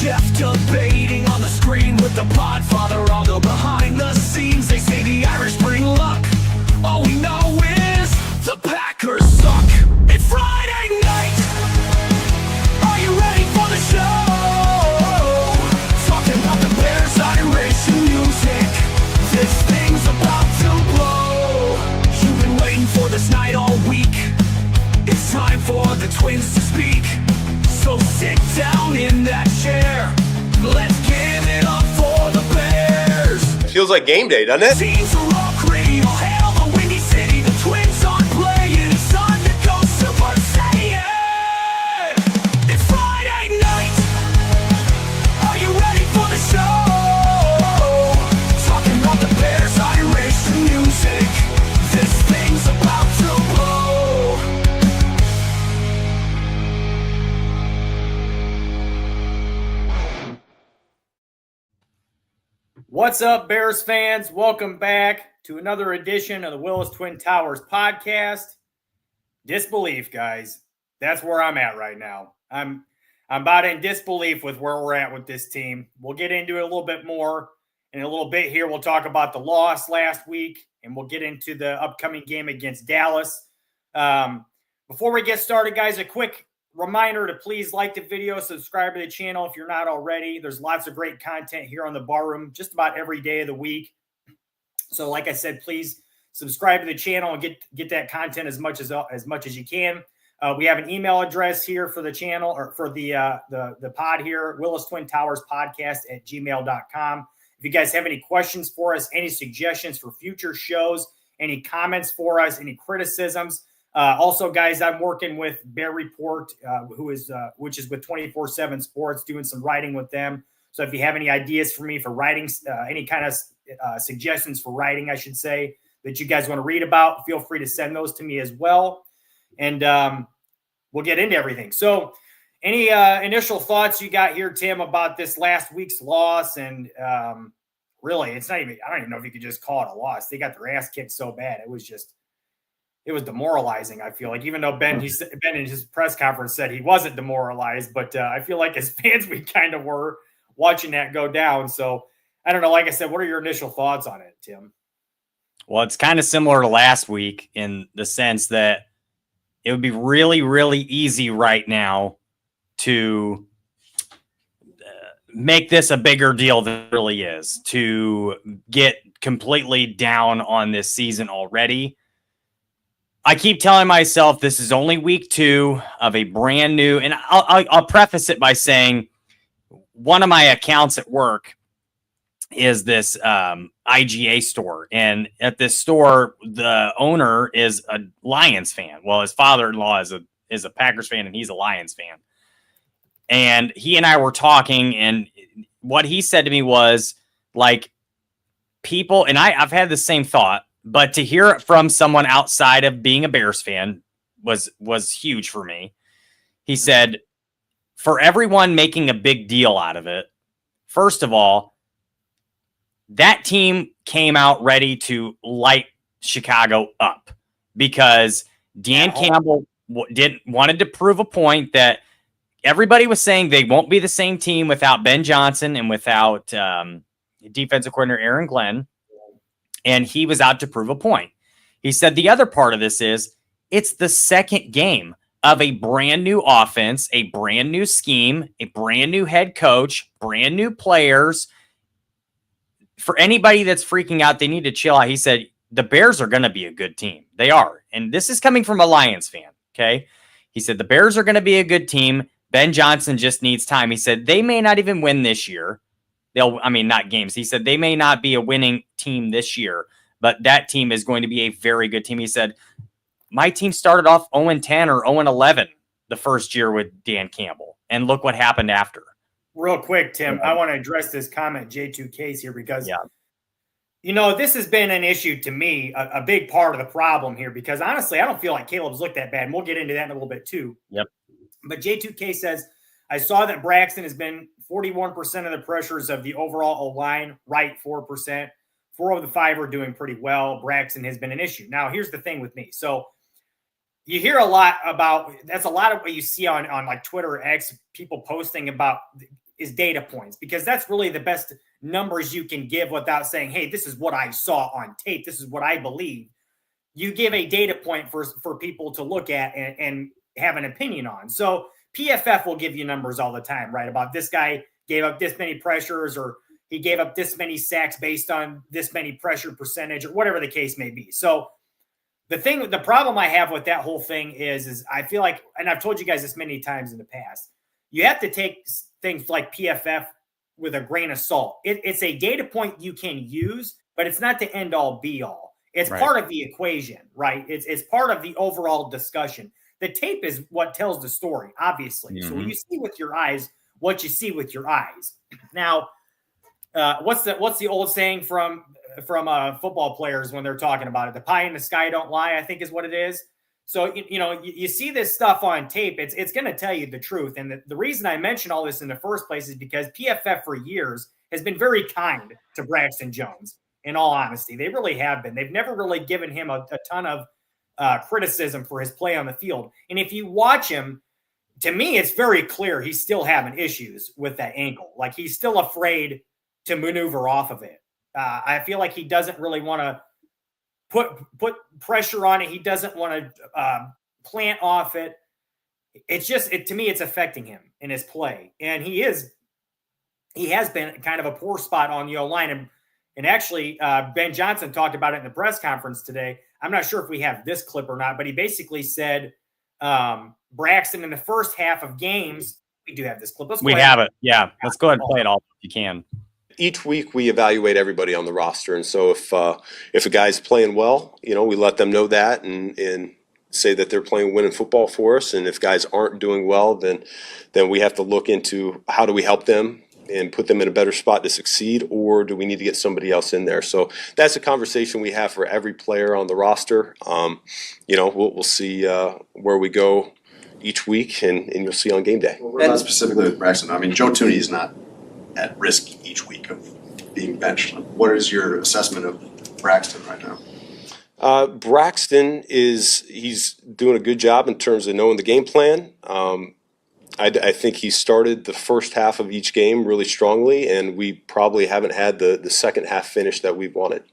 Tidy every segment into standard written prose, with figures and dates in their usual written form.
Jeff debating on the screen with the podfather, although behind the scenes they say the Irish bring luck. All we know is the Packers suck. It's Friday night. Are you ready for the show? Talking about the Bears, Irish music. This thing's about to blow. You've been waiting for this night all week. It's time for the Twins to speak. So sit down in that chair. Let's give it up for the Bears. Feels like game day, doesn't it? Teams are all gritty. All hail the Windy City. The Twins aren't playing. It's time to go Super Saiyan. It's Friday night. Are you ready for the show? Talking about the Bears, Irish music. This thing's about to blow. What's up, Bears fans? Welcome back to another edition of the Willis Twin Towers podcast. Disbelief, guys. That's where I'm at right now. I'm about in disbelief with where we're at with this team. We'll get into it a little bit more in a little bit here. We'll talk about the loss last week, and we'll get into the upcoming game against Dallas. Before we get started, guys, a quick reminder to please like the video, subscribe to the channel if you're not already. There's lots of great content here on the Bar Room just about every day of the week. So like I said, please subscribe to the channel and get that content as much as you can. We have an email address here for the channel, or for the pod here, Willis Twin Towers podcast at gmail.com. If you guys have any questions for us, any suggestions for future shows, any comments for us, any criticisms. Also, guys, I'm working with Bear Report, which is with 24/7 Sports, doing some writing with them. So if you have any ideas for me for writing, any kind of suggestions for writing, I should say, that you guys want to read about, feel free to send those to me as well. And we'll get into everything. So any initial thoughts you got here, Tim, about this last week's loss? And really, it's not even – I don't even know if you could just call it a loss. They got their ass kicked so bad. It was demoralizing, I feel like, even though Ben in his press conference said he wasn't demoralized, but I feel like as fans, we kind of were watching that go down. So I don't know. Like I said, what are your initial thoughts on it, Tim? Well, it's kind of similar to last week in the sense that it would be really, really easy right now to make this a bigger deal than it really is, to get completely down on this season already. I keep telling myself this is only week 2 of a brand new, and I'll preface it by saying one of my accounts at work is this IGA store. And at this store, the owner is a Lions fan. Well, his father-in-law is a Packers fan, and he's a Lions fan. And he and I were talking, and what he said to me was, like, people, and I've had the same thought, but to hear it from someone outside of being a Bears fan was huge for me. He said, for everyone making a big deal out of it, first of all, that team came out ready to light Chicago up because Dan Campbell wanted to prove a point that everybody was saying they won't be the same team without Ben Johnson and without defensive coordinator Aaron Glenn. And he was out to prove a point. He said the other part of this is it's the second game of a brand new offense, a brand new scheme, a brand new head coach, brand new players. For anybody that's freaking out, they need to chill out. He said the Bears are going to be a good team. They are. And this is coming from a Lions fan, okay? He said the Bears are going to be a good team. Ben Johnson just needs time. He said they may not even win this year. Not games. He said they may not be a winning team this year, but that team is going to be a very good team. He said, my team started off 0-10 or 0-11 the first year with Dan Campbell, and look what happened after. Real quick, Tim, I want to address this comment, J2K's here, because, this has been an issue to me, a big part of the problem here, because honestly, I don't feel like Caleb's looked that bad, and we'll get into that in a little bit too. Yep. But J2K says, I saw that Braxton has been 41% of the pressures of the overall O-line, right, 4%. 4 of the 5 are doing pretty well. Braxton has been an issue. Now, here's the thing with me. So you hear a lot about – that's a lot of what you see on like Twitter or X, people posting about is data points, because that's really the best numbers you can give without saying, hey, this is what I saw on tape. This is what I believe. You give a data point for people to look at and have an opinion on. So PFF will give you numbers all the time, right? About this guy gave up this many pressures, or he gave up this many sacks based on this many pressure percentage, or whatever the case may be. So the problem I have with that whole thing is I feel like, and I've told you guys this many times in the past, you have to take things like PFF with a grain of salt. It's a data point you can use, but it's not the end all be all. It's part of the equation, right? It's part of the overall discussion. The tape is what tells the story, obviously. Mm-hmm. So when you see with your eyes what you see with your eyes. Now, what's the old saying from football players when they're talking about it? The pie in the sky don't lie, I think is what it is. So, you see this stuff on tape, it's going to tell you the truth. And the reason I mention all this in the first place is because PFF for years has been very kind to Braxton Jones, in all honesty. They really have been. They've never really given him a ton of criticism for his play on the field. And if you watch him, to me, it's very clear he's still having issues with that ankle. Like, he's still afraid to maneuver off of it. I feel like he doesn't really want to put pressure on it. He doesn't want to plant off it. It's just, to me, it's affecting him in his play. And he has been kind of a poor spot on the O-line. And actually, Ben Johnson talked about it in the press conference today. I'm not sure if we have this clip or not, but he basically said Braxton in the first half of games, we do have this clip. We have it. Yeah. Let's go ahead and play it all if you can. Each week we evaluate everybody on the roster, and so if a guy's playing well, we let them know that and say that they're playing winning football for us. And if guys aren't doing well, then we have to look into how do we help them and put them in a better spot to succeed, or do we need to get somebody else in there? So that's a conversation we have for every player on the roster. We'll see where we go each week, and you'll see on game day. Well, what about specifically with Braxton? I mean, Joe Tooney is not at risk each week of being benched. What is your assessment of Braxton right now? Braxton he's doing a good job in terms of knowing the game plan. I think he started the first half of each game really strongly, and we probably haven't had the second half finish that we wanted.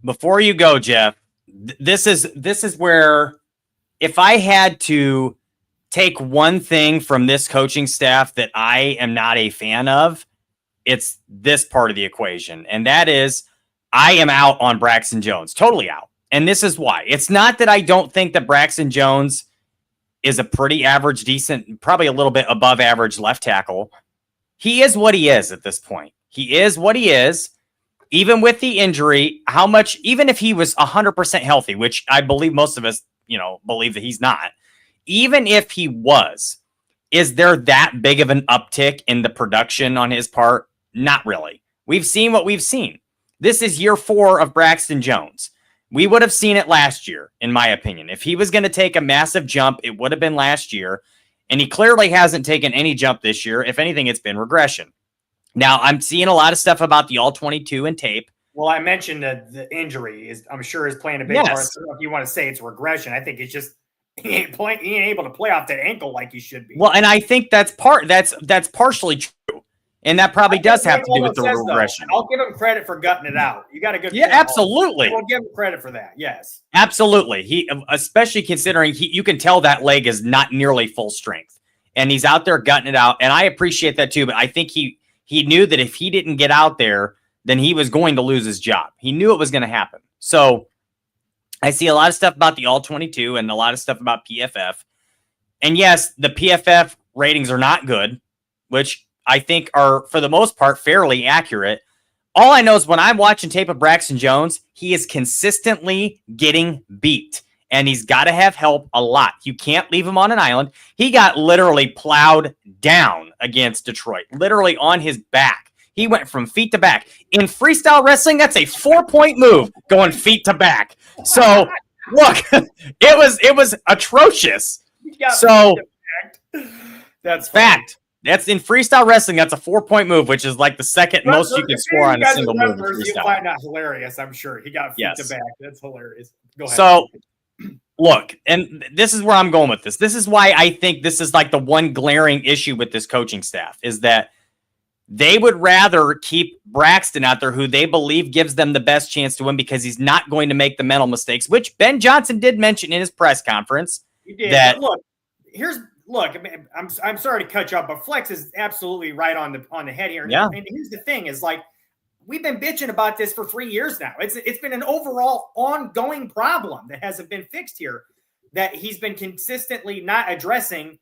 Before you go, Jeff, this is where, if I had to take one thing from this coaching staff that I am not a fan of, it's this part of the equation. And that is, I am out on Braxton Jones, totally out. And this is why. It's not that I don't think that Braxton Jones is a pretty average, decent, probably a little bit above average left tackle. He is what he is at this point. He is what he is. Even with the injury, even if he was 100% healthy, which I believe most of us, believe that he's not, even if he was, is there that big of an uptick in the production on his part? Not really. We've seen what we've seen. This is year 4 of Braxton Jones. We would have seen it last year, in my opinion. If he was going to take a massive jump, it would have been last year. And he clearly hasn't taken any jump this year. If anything, it's been regression. Now, I'm seeing a lot of stuff about the All-22 and tape. Well, I mentioned the injury I'm sure is playing a big part. So if you want to say it's regression, I think it's just he ain't able to play off that ankle like he should be. Well, and I think that's partially true. And that probably does have to do with the regression. I'll give him credit for gutting it out. You got a good Yeah, absolutely. We'll give him credit for that. Yes. Absolutely. He, especially considering you can tell that leg is not nearly full strength. And he's out there gutting it out. And I appreciate that too, but I think he knew that if he didn't get out there, then he was going to lose his job. He knew it was going to happen. So I see a lot of stuff about the All-22 and a lot of stuff about PFF. And yes, the PFF ratings are not good, which I think are, for the most part, fairly accurate. All I know is when I'm watching tape of Braxton Jones, he is consistently getting beat. And he's got to have help a lot. You can't leave him on an island. He got literally plowed down against Detroit, literally on his back. He went from feet to back. In freestyle wrestling, that's a 4-point move, going feet to back. So, look, it was atrocious. So, that's fact. That's in freestyle wrestling. That's a 4-point move, which is like the second most you can score on a single move. You find that hilarious, I'm sure. He got feet to back. That's hilarious. Go ahead. So, Look, and this is where I'm going with this. This is why I think this is like the one glaring issue with this coaching staff is that they would rather keep Braxton out there, who they believe gives them the best chance to win because he's not going to make the mental mistakes, which Ben Johnson did mention in his press conference. He did. That, look, I mean, I'm sorry to cut you off, but Flex is absolutely right on the head here. Yeah. And here's the thing: is like we've been bitching about this for 3 years now. It's been an overall ongoing problem that hasn't been fixed here. That he's been consistently not addressing,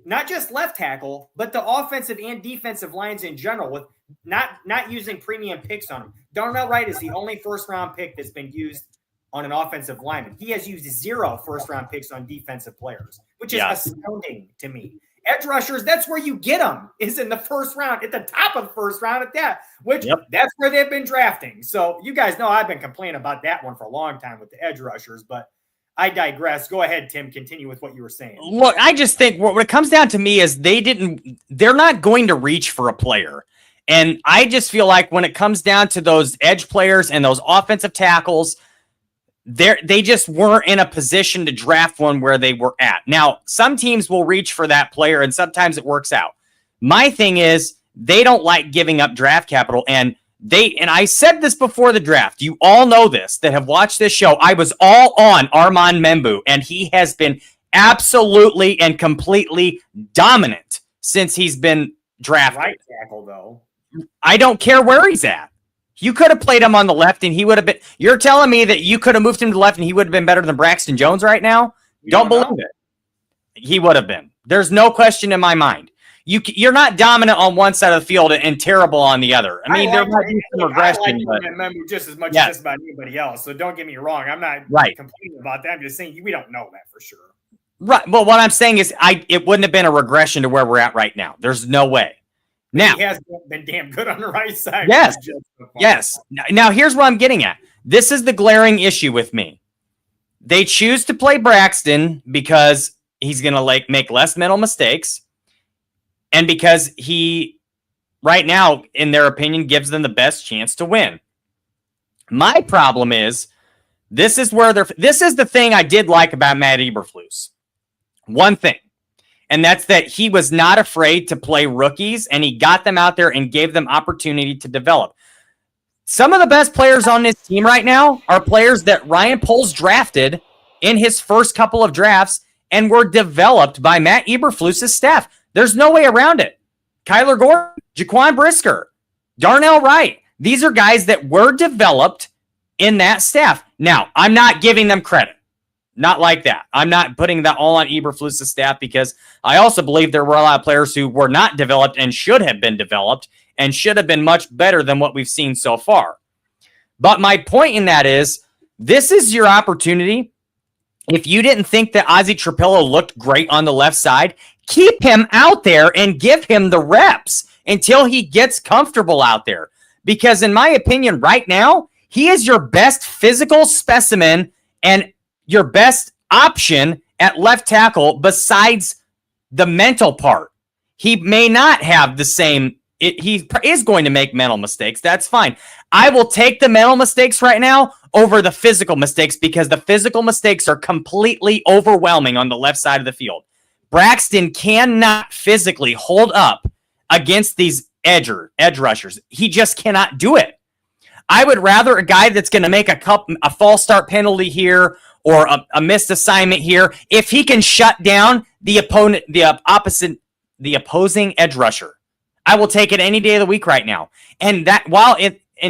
not just left tackle, but the offensive and defensive lines in general, with not using premium picks on him. Darnell Wright is the only first-round pick that's been used on an offensive lineman. He has used 0 first-round picks on defensive players, which is astounding to me. Edge rushers, that's where you get them, is in the first round, at the top of the first round at that, which that's where they've been drafting. So you guys know I've been complaining about that one for a long time with the edge rushers, but I digress. Go ahead, Tim. Continue with what you were saying. Look, I just think what it comes down to me is they're not going to reach for a player. And I just feel like when it comes down to those edge players and those offensive tackles, they just weren't in a position to draft one where they were at. Now, some teams will reach for that player, and sometimes it works out. My thing is they don't like giving up draft capital, and I said this before the draft. You all know this that have watched this show. I was all on Armand Membu, and he has been absolutely and completely dominant since he's been drafted. Right tackle, though. I don't care where he's at. You could have played him on the left, and he would have been. You're telling me that you could have moved him to the left, and he would have been better than Braxton Jones right now? Don't believe it. He would have been. There's no question in my mind. You're not dominant on one side of the field and terrible on the other. I mean, there might be some regression. I like Membu just as much as just about anybody else. So don't get me wrong. I'm not complaining about that. I'm just saying we don't know that for sure. Right. Well, what I'm saying is it wouldn't have been a regression to where we're at right now. There's no way. Now, he has been damn good on the right side. Yes. Yes. Now, here's what I'm getting at. This is the glaring issue with me. They choose to play Braxton because he's going to make less mental mistakes. And because he, right now, in their opinion, gives them the best chance to win. My problem is, this is the thing I did like about Matt Eberflus. One thing. And that's that he was not afraid to play rookies, and he got them out there and gave them opportunity to develop. Some of the best players on this team right now are players that Ryan Poles drafted in his first couple of drafts and were developed by Matt Eberflus' staff. There's no way around it. Kyler Gordon, Jaquan Brisker, Darnell Wright. These are guys that were developed in that staff. Now, I'm not giving them credit. Not like that. I'm not putting that all on Eberflus' staff because I also believe there were a lot of players who were not developed and should have been developed and should have been much better than what we've seen so far. But my point in that is, this is your opportunity. If you didn't think that Ozzie Trapillo looked great on the left side, keep him out there and give him the reps until he gets comfortable out there. Because in my opinion, right now, he is your best physical specimen and your best option at left tackle besides the mental part. He may not have the same. He is going to make mental mistakes. That's fine. I will take the mental mistakes right now over the physical mistakes because the physical mistakes are completely overwhelming on the left side of the field. Braxton cannot physically hold up against these edge rushers. He just cannot do it. I would rather a guy that's going to make a false start penalty here or a missed assignment here, if he can shut down the opponent, the opposing edge rusher. I will take it any day of the week right now. And that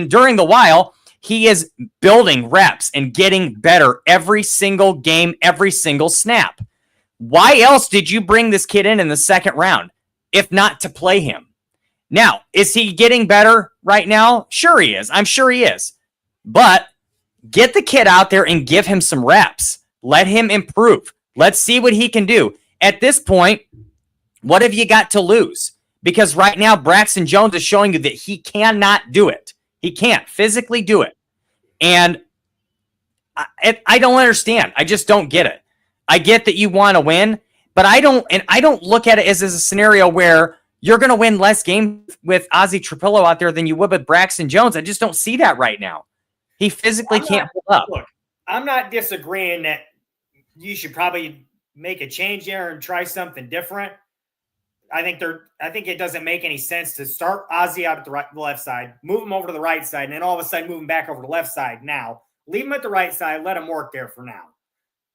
during the while, he is building reps and getting better every single game, every single snap. Why else did you bring this kid in the second round, if not to play him? Now, is he getting better right now? Sure he is. I'm sure he is. But get the kid out there and give him some reps. Let him improve. Let's see what he can do. At this point, what have you got to lose? Because right now, Braxton Jones is showing you that he cannot do it. He can't physically do it. And I don't understand. I just don't get it. I get that you want to win, but I don't look at it as a scenario where you're going to win less games with Ozzie Trapillo out there than you would with Braxton Jones. I just don't see that right now. He physically can't pull up. Look, I'm not disagreeing that you should probably make a change there and try something different. I think it doesn't make any sense to start Ozzie out at the left side, move him over to the right side, and then all of a sudden move him back over to the left side now. Leave him at the right side, let him work there for now.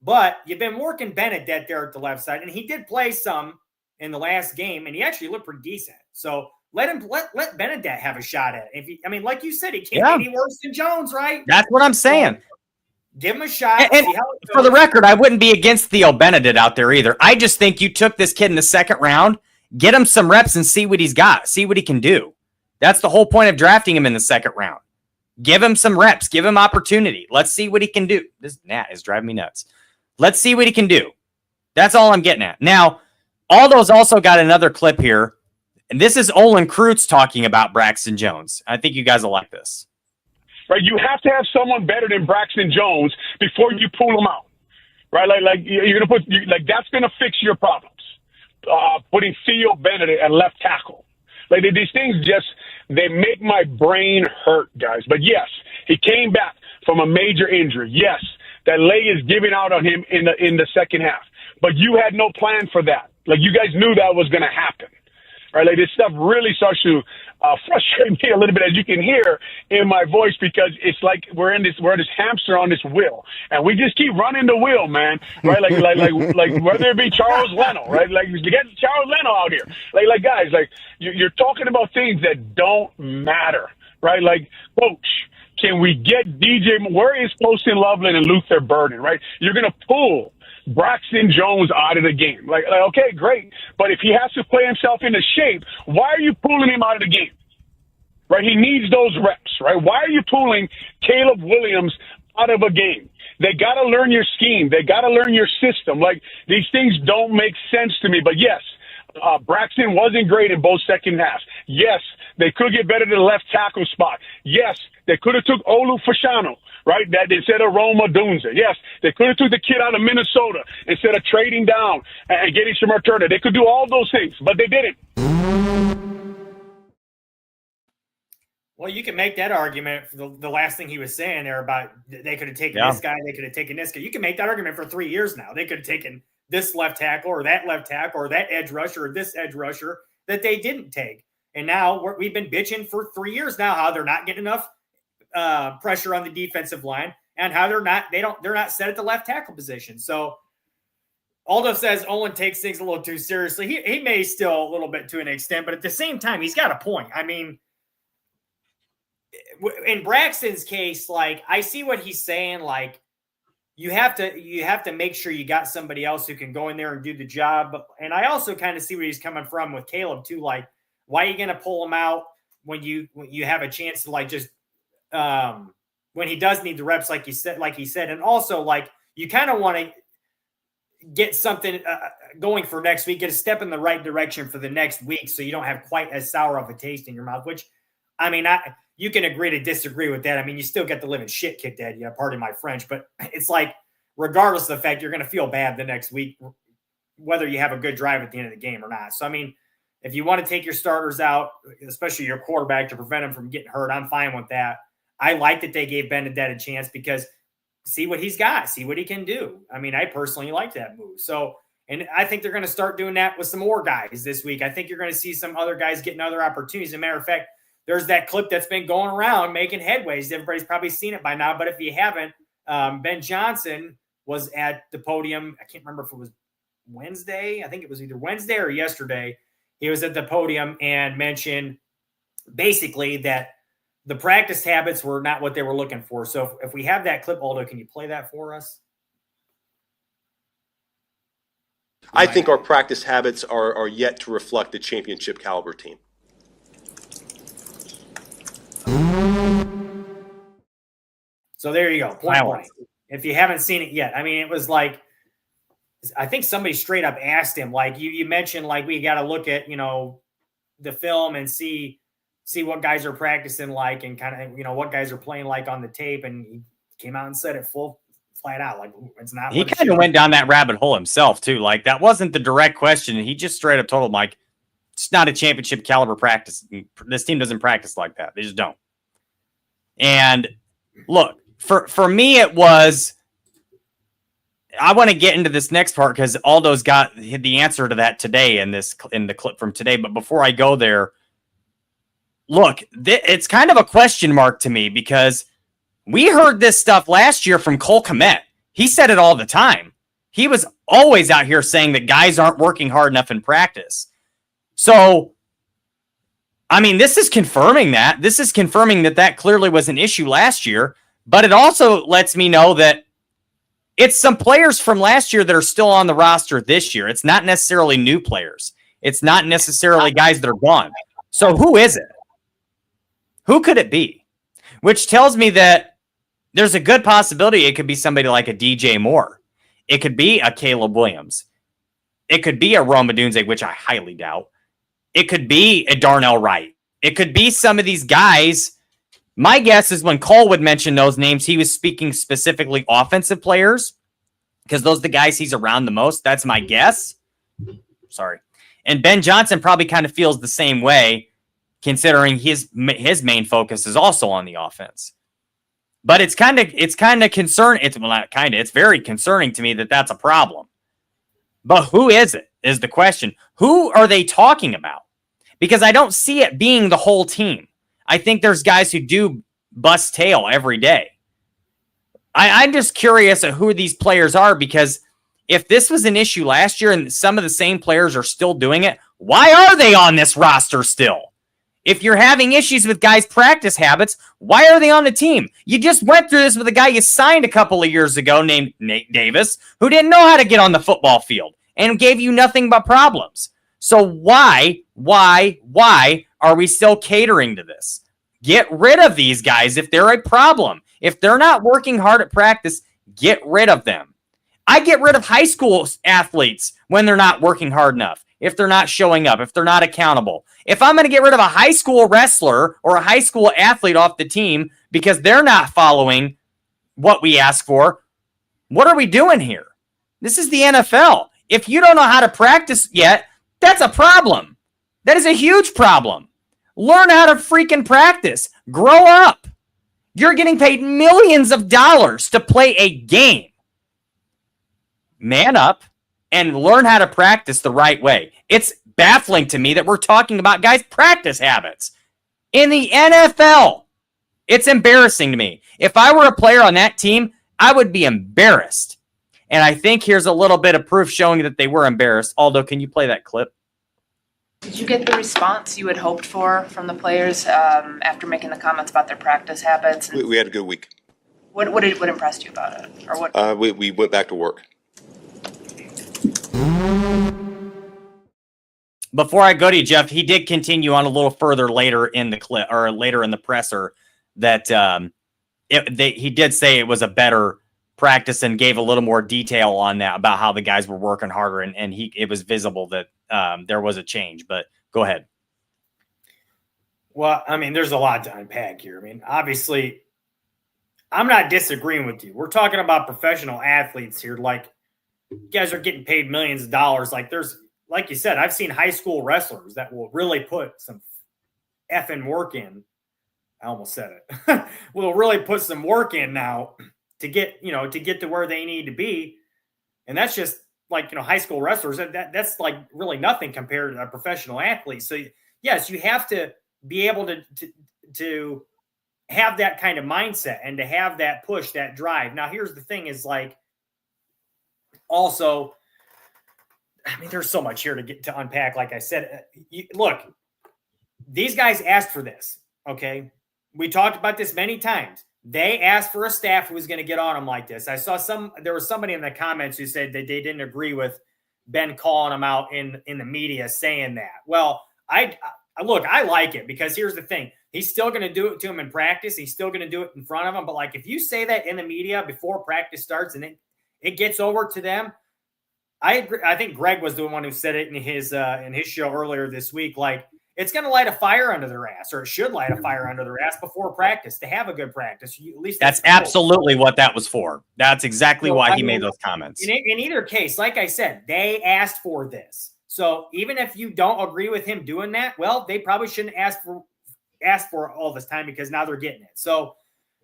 But you've been working Benedette there at the left side, and he did play some in the last game, and he actually looked pretty decent. So let Benedette have a shot at it. Like you said, he can't be any worse than Jones, right? That's what I'm saying. So give him a shot. And see how it goes. For the record, I wouldn't be against Theo Benedict out there either. I just think you took this kid in the second round, get him some reps and see what he's got, see what he can do. That's the whole point of drafting him in the second round. Give him some reps, give him opportunity. Let's see what he can do. This Nat is driving me nuts. Let's see what he can do. That's all I'm getting at. Now, Aldo's also got another clip here, and this is Olin Kreutz talking about Braxton Jones. I think you guys will like this. Right, you have to have someone better than Braxton Jones before you pull him out. Right, like you're gonna put that's gonna fix your problems. Putting Theo Benedict at left tackle, like these things they make my brain hurt, guys. But yes, he came back from a major injury. Yes, that leg is giving out on him in the second half. But you had no plan for that. Like you guys knew that was gonna happen. Right, like this stuff really starts to frustrate me a little bit, as you can hear in my voice, because it's like we're this hamster on this wheel, and we just keep running the wheel, man. Right, like whether it be Charles Leno, right? Like you get Charles Leno out here, like guys, like you're talking about things that don't matter, right? Like, coach, can we get DJ? Where is Poston Loveland and Luther Burden? Right, you're gonna pull Braxton Jones out of the game. Like, okay, great. But if he has to play himself into shape, why are you pulling him out of the game? Right? He needs those reps, right? Why are you pulling Caleb Williams out of a game? They got to learn your scheme. They got to learn your system. Like, these things don't make sense to me. But yes, Braxton wasn't great in both second halves. Yes, they could get better to the left tackle spot. Yes, they could have took Olu Fashanu, right? That instead of Roma Dunze. Yes, they could have took the kid out of Minnesota instead of trading down and getting Shamar Turner. They could do all those things, but they didn't. Well, you can make that argument for the last thing he was saying there about they could have taken this guy, they could have taken this guy. You can make that argument for 3 years now. They could have taken this left tackle or that left tackle or that edge rusher or this edge rusher that they didn't take. And now we've been bitching for 3 years now how they're not getting enough pressure on the defensive line and how they're not set at the left tackle position. So Aldo says Olin takes things a little too seriously. He may still a little bit to an extent, but at the same time, he's got a point. I mean, in Braxton's case, like I see what he's saying. Like you have to make sure you got somebody else who can go in there and do the job. And I also kind of see where he's coming from with Caleb too. Like, why are you going to pull him out when you have a chance to like just when he does need the reps, like he said, and also like you kind of want to get something going for next week, get a step in the right direction for the next week, so you don't have quite as sour of a taste in your mouth. Which, I mean, you can agree to disagree with that. I mean, you still get the living shit kicked out of you, pardon my French, but it's like regardless of the fact, you're going to feel bad the next week, whether you have a good drive at the end of the game or not. So, I mean, if you want to take your starters out, especially your quarterback, to prevent him from getting hurt, I'm fine with that. I like that they gave Benedette a chance because see what he's got, see what he can do. I mean, I personally like that move. So, and I think they're going to start doing that with some more guys this week. I think you're going to see some other guys getting other opportunities. As a matter of fact, there's that clip that's been going around making headways. Everybody's probably seen it by now, but if you haven't, Ben Johnson was at the podium. I can't remember if it was Wednesday. I think it was either Wednesday or yesterday. He was at the podium and mentioned basically that the practice habits were not what they were looking for. So if we have that clip, Aldo, can you play that for us? I think our practice habits are yet to reflect the championship caliber team. So there you go. Point blank. If you haven't seen it yet, I mean, it was like, I think somebody straight up asked him, like you mentioned, like we got to look at, the film and see what guys are practicing like and kind of, what guys are playing like on the tape. And he came out and said it flat out. Like it's not. He kind of went down that rabbit hole himself too. Like that wasn't the direct question. He just straight up told him like, it's not a championship caliber practice. This team doesn't practice like that. They just don't. And look, for me, it was, I want to get into this next part because Aldo's got the answer to that today in the clip from today. But before I go there, look, it's kind of a question mark to me because we heard this stuff last year from Cole Kmet. He said it all the time. He was always out here saying that guys aren't working hard enough in practice. So, I mean, this is confirming that. This is confirming that clearly was an issue last year. But it also lets me know that it's some players from last year that are still on the roster this year. It's not necessarily new players. It's not necessarily guys that are gone. So who is it? Who could it be? Which tells me that there's a good possibility it could be somebody like a DJ Moore. It could be a Caleb Williams. It could be a Rome Odunze, which I highly doubt. It could be a Darnell Wright. It could be some of these guys. My guess is when Cole would mention those names, he was speaking specifically offensive players because those are the guys he's around the most. That's my guess. Sorry. And Ben Johnson probably kind of feels the same way, considering his main focus is also on the offense. But it's kind of concerning. It's very concerning to me that that's a problem. But who is it is the question. Who are they talking about? Because I don't see it being the whole team. I think there's guys who do bust tail every day. I'm just curious at who these players are, because if this was an issue last year and some of the same players are still doing it, why are they on this roster still? If you're having issues with guys' practice habits, why are they on the team? You just went through this with a guy you signed a couple of years ago named Nate Davis, who didn't know how to get on the football field and gave you nothing but problems. So why are we still catering to this? Get rid of these guys if they're a problem. If they're not working hard at practice, get rid of them. I get rid of high school athletes when they're not working hard enough, if they're not showing up, if they're not accountable. If I'm going to get rid of a high school wrestler or a high school athlete off the team because they're not following what we ask for, what are we doing here? This is the NFL. If you don't know how to practice yet, that's a problem. That is a huge problem. Learn how to freaking practice. Grow up. You're getting paid millions of dollars to play a game. Man up and learn how to practice the right way. It's baffling to me that we're talking about guys' practice habits in the NFL. It's embarrassing to me. If I were a player on that team, I would be embarrassed. And I think here's a little bit of proof showing that they were embarrassed. Aldo, can you play that clip? Did you get the response you had hoped for from the players after making the comments about their practice habits? We had a good week. What impressed you about it? Or what? We went back to work. Before I go to you, Jeff, he did continue on a little further later in the clip or later in the presser that he did say it was a better practice and gave a little more detail on that about how the guys were working harder and it was visible that there was a change. But go ahead. Well, I mean, there's a lot to unpack here. I mean, obviously, I'm not disagreeing with you. We're talking about professional athletes here. Like, you guys are getting paid millions of dollars. Like you said, I've seen high school wrestlers that will really put some effing work in. I almost said it. Will really put some work in now to get to where they need to be. And that's just like, high school wrestlers. That's like really nothing compared to a professional athlete. So yes, you have to be able to have that kind of mindset and to have that push, that drive. Now, here's the thing is like, also, I mean, there's so much here to unpack. Like I said, look, these guys asked for this. Okay. We talked about this many times. They asked for a staff who was going to get on them like this. I saw there was somebody in the comments who said that they didn't agree with Ben calling them out in the media saying that. Well, I like it because here's the thing. He's still going to do it to him in practice. He's still going to do it in front of them. But like, if you say that in the media before practice starts and then it gets over to them, I agree. I think Greg was the one who said it in his show earlier this week. Like, it's going to light a fire under their ass, or it should light a fire under their ass before practice to have a good practice. At least that's absolutely what that was for. That's exactly why he made those comments. In either case, like I said, they asked for this. So even if you don't agree with him doing that, well, they probably shouldn't ask for all this time because now they're getting it. So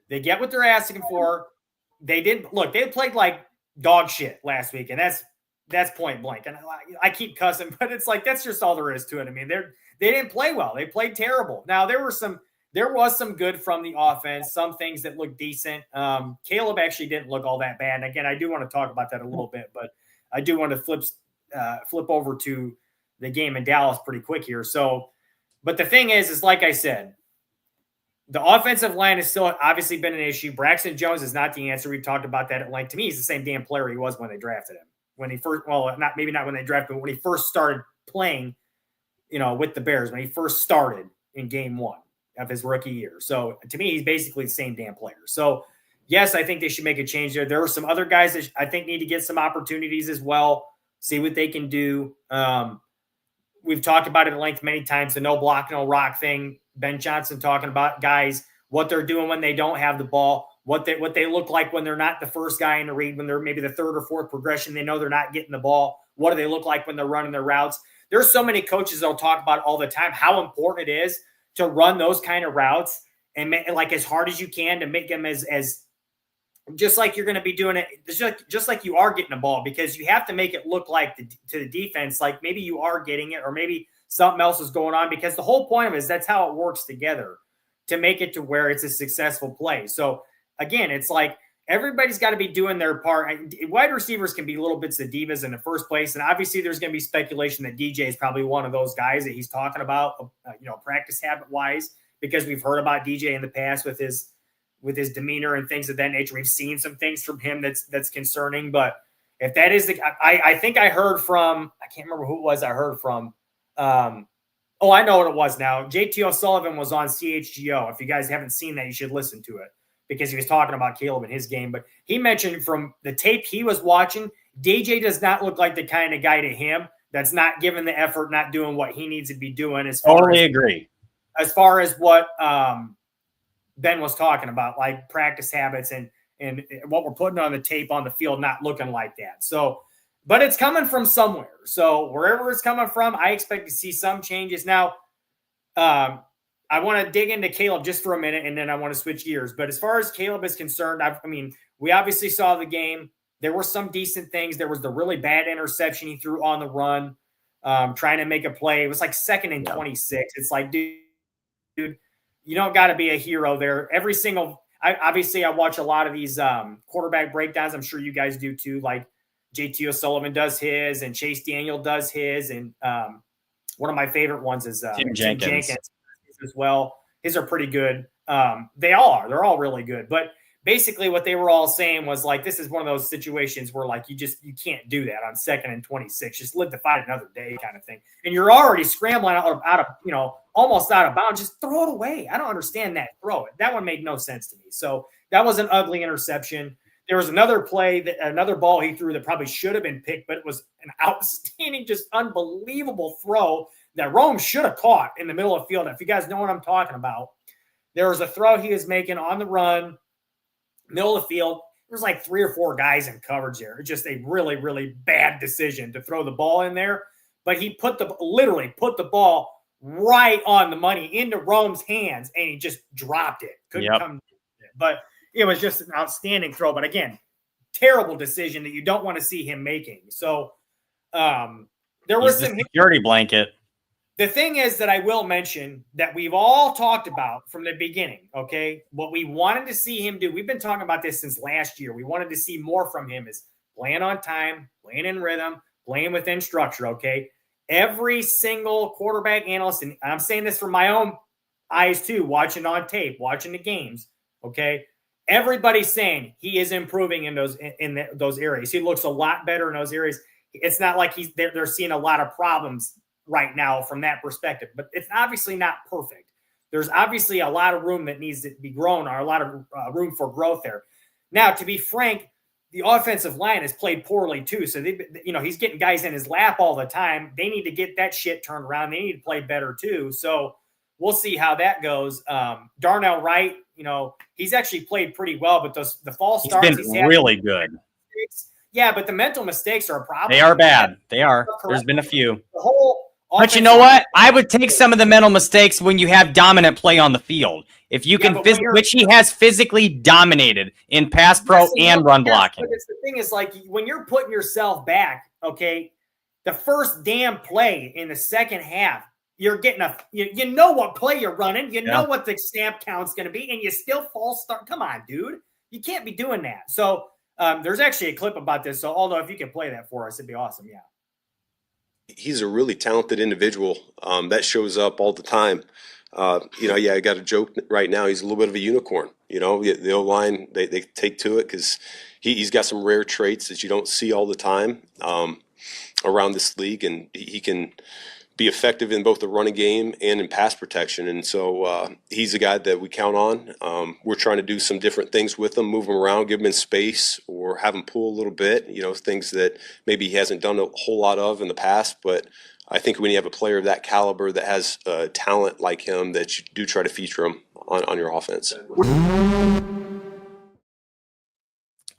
they get what they're asking for. They did look. They played like dog shit last week, and that's point blank. And I keep cussing, but it's like that's just all there is to it. I mean, they didn't play well. They played terrible. Now there was some good from the offense, some things that looked decent. Caleb actually didn't look all that bad. And again, I do want to talk about that a little bit, but I do want to flip over to the game in Dallas pretty quick here. So, but the thing is like I said, the offensive line has still obviously been an issue. Braxton Jones is not the answer. We've talked about that at length. To me, he's the same damn player he was when they drafted him. When he first, well, maybe not when they drafted, but when he first started playing, with the Bears, when he first started in game 1 of his rookie year. So to me, he's basically the same damn player. So yes, I think they should make a change there. There are some other guys that I think need to get some opportunities as well, see what they can do. We've talked about it at length many times, the no block, no rock thing. Ben Johnson talking about guys, what they're doing when they don't have the ball, what they look like when they're not the first guy in the read, when they're maybe the third or fourth progression, they know they're not getting the ball. What do they look like when they're running their routes? There's so many coaches that'll talk about all the time how important it is to run those kind of routes and make, like as hard as you can to make them as just like you're going to be doing it, just like you are getting the ball, because you have to make it look like to the defense like maybe you are getting it or maybe something else is going on, because the whole point of it is that's how it works together to make it to where it's a successful play. So again, it's like everybody's got to be doing their part. Wide receivers can be little bits of divas in the first place, and obviously there's going to be speculation that DJ is probably one of those guys that he's talking about, practice habit wise, because we've heard about DJ in the past with his demeanor and things of that nature. We've seen some things from him that's concerning. But if that is I think I heard from, I can't remember who it was I heard from. I know what it was now. JT O'Sullivan was on CHGO. If you guys haven't seen that, you should listen to it, because he was talking about Caleb in his game. But he mentioned from the tape he was watching, DJ does not look like the kind of guy to him that's not giving the effort, not doing what he needs to be doing. Agree. As far as what Ben was talking about, like practice habits and what we're putting on the tape on the field, not looking like that. So, but it's coming from somewhere. So wherever it's coming from, I expect to see some changes. Now, I want to dig into Caleb just for a minute, and then I want to switch gears. But as far as Caleb is concerned, we obviously saw the game. There were some decent things. There was the really bad interception he threw on the run, trying to make a play. It was like 2nd and 26. It's like, dude, you don't got to be a hero there. I watch a lot of these quarterback breakdowns. I'm sure you guys do too. Like JT O'Sullivan does his, and Chase Daniel does his, and one of my favorite ones is Tim Jenkins as well. His are pretty good. They're all really good. But basically what they were all saying was like, this is one of those situations where like you can't do that on 2nd and 26. Just live to fight another day kind of thing. And you're already scrambling out of almost out of bounds. Just throw it away. I don't understand that. Throw it. That one made no sense to me. So that was an ugly interception. There was another another ball he threw that probably should have been picked, but it was an outstanding, just unbelievable throw that Rome should have caught in the middle of the field. If you guys know what I'm talking about, there was a throw he was making on the run, middle of the field. There's like 3 or 4 guys in coverage there. Just a really, really bad decision to throw the ball in there. But he literally put the ball right on the money into Rome's hands, and he just dropped it. Couldn't come. But it was just an outstanding throw. But again, terrible decision that you don't want to see him making. So there was some security blanket. The thing is that I will mention that we've all talked about from the beginning, okay? What we wanted to see him do, we've been talking about this since last year. We wanted to see more from him is playing on time, playing in rhythm, playing within structure, okay? Every single quarterback analyst, and I'm saying this from my own eyes too, watching on tape, watching the games, okay? Everybody's saying he is improving in those areas. He looks a lot better in those areas. It's not like they're seeing a lot of problems right now from that perspective, but it's obviously not perfect. There's obviously a lot of room that needs to be grown, or a lot of room for growth there. Now, to be frank, the offensive line has played poorly too. So he's getting guys in his lap all the time. They need to get that shit turned around. They need to play better too. So we'll see how that goes. Darnell Wright, he's actually played pretty well, but the false starts, he's been really good. Yeah, but the mental mistakes are a problem. They are bad. They are. There's been a few. But you know what? I would take some of the mental mistakes when you have dominant play on the field. If you can, which he has physically dominated in pass pro and run blocking. But the thing is, like, when you're putting yourself back, okay, the first damn play in the second half, you're getting you know what play you're running, you know what the snap count's going to be, and you still false start. Come on, dude. You can't be doing that. So there's actually a clip about this. So, Aldo, if you can play that for us, it'd be awesome. Yeah. He's a really talented individual that shows up all the time. I got a joke right now. He's a little bit of a unicorn. The O-line, they take to it because he's got some rare traits that you don't see all the time around this league, and he can be effective in both the running game and in pass protection. And so he's a guy that we count on. We're trying to do some different things with him, move him around, give him in space, or have him pull a little bit, things that maybe he hasn't done a whole lot of in the past. But I think when you have a player of that caliber that has talent like him, that you do try to feature him on your offense.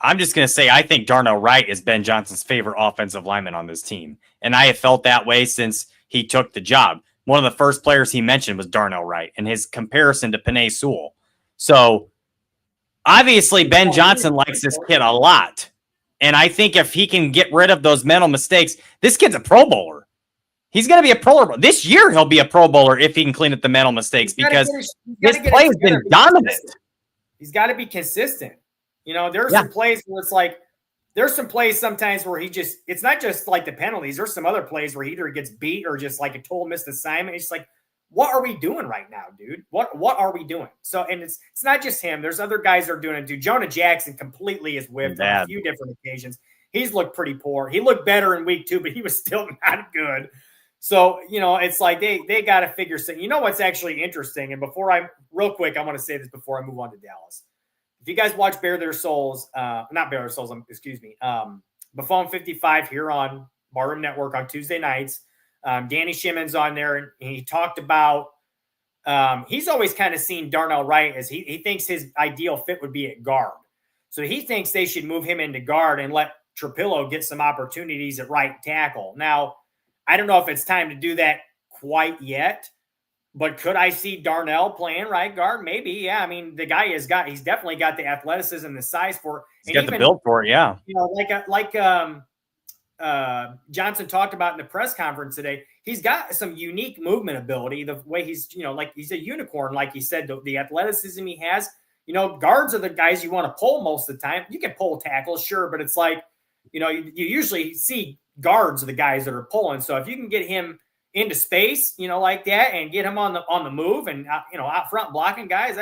I'm just going to say I think Darnell Wright is Ben Johnson's favorite offensive lineman on this team. And I have felt that way since he took the job. One of the first players he mentioned was Darnell Wright and his comparison to Penei Sewell. So obviously Ben Johnson likes this kid a lot. And I think if he can get rid of those mental mistakes, this kid's a Pro Bowler. He's going to be a Pro Bowler. This year he'll be a Pro Bowler if he can clean up the mental mistakes because his play has been dominant. He's got to be consistent. There's some plays where it's like, there's some plays sometimes where it's not just like the penalties. There's some other plays where he either gets beat or just like a total missed assignment. It's like, what are we doing right now, dude? What are we doing? So, and it's not just him. There's other guys that are doing it too. Jonah Jackson completely is whiffed on a few different occasions. He's looked pretty poor. He looked better in week 2, but he was still not good. So, it's like they got to figure something. what's actually interesting? And real quick, I want to say this before I move on to Dallas. If you guys watch Bare Their Souls, not Bare Their Souls, Buffon 55 here on Barroom Network on Tuesday nights, Danny Shimon's on there, and he talked about he's always kind of seen Darnell Wright as he thinks his ideal fit would be at guard. So he thinks they should move him into guard and let Trapillo get some opportunities at right tackle. Now, I don't know if it's time to do that quite yet. But could I see Darnell playing right guard? Maybe, yeah. I mean, the guy he's definitely got the athleticism and the size for it. He's got the build for it, yeah. Like Johnson talked about in the press conference today, he's got some unique movement ability. The way he's, like he's a unicorn, like he said, the athleticism he has. Guards are the guys you want to pull most of the time. You can pull tackles, sure, but it's like, you usually see guards are the guys that are pulling. So if you can get him into space, like that, and get him on the move and out front blocking guys,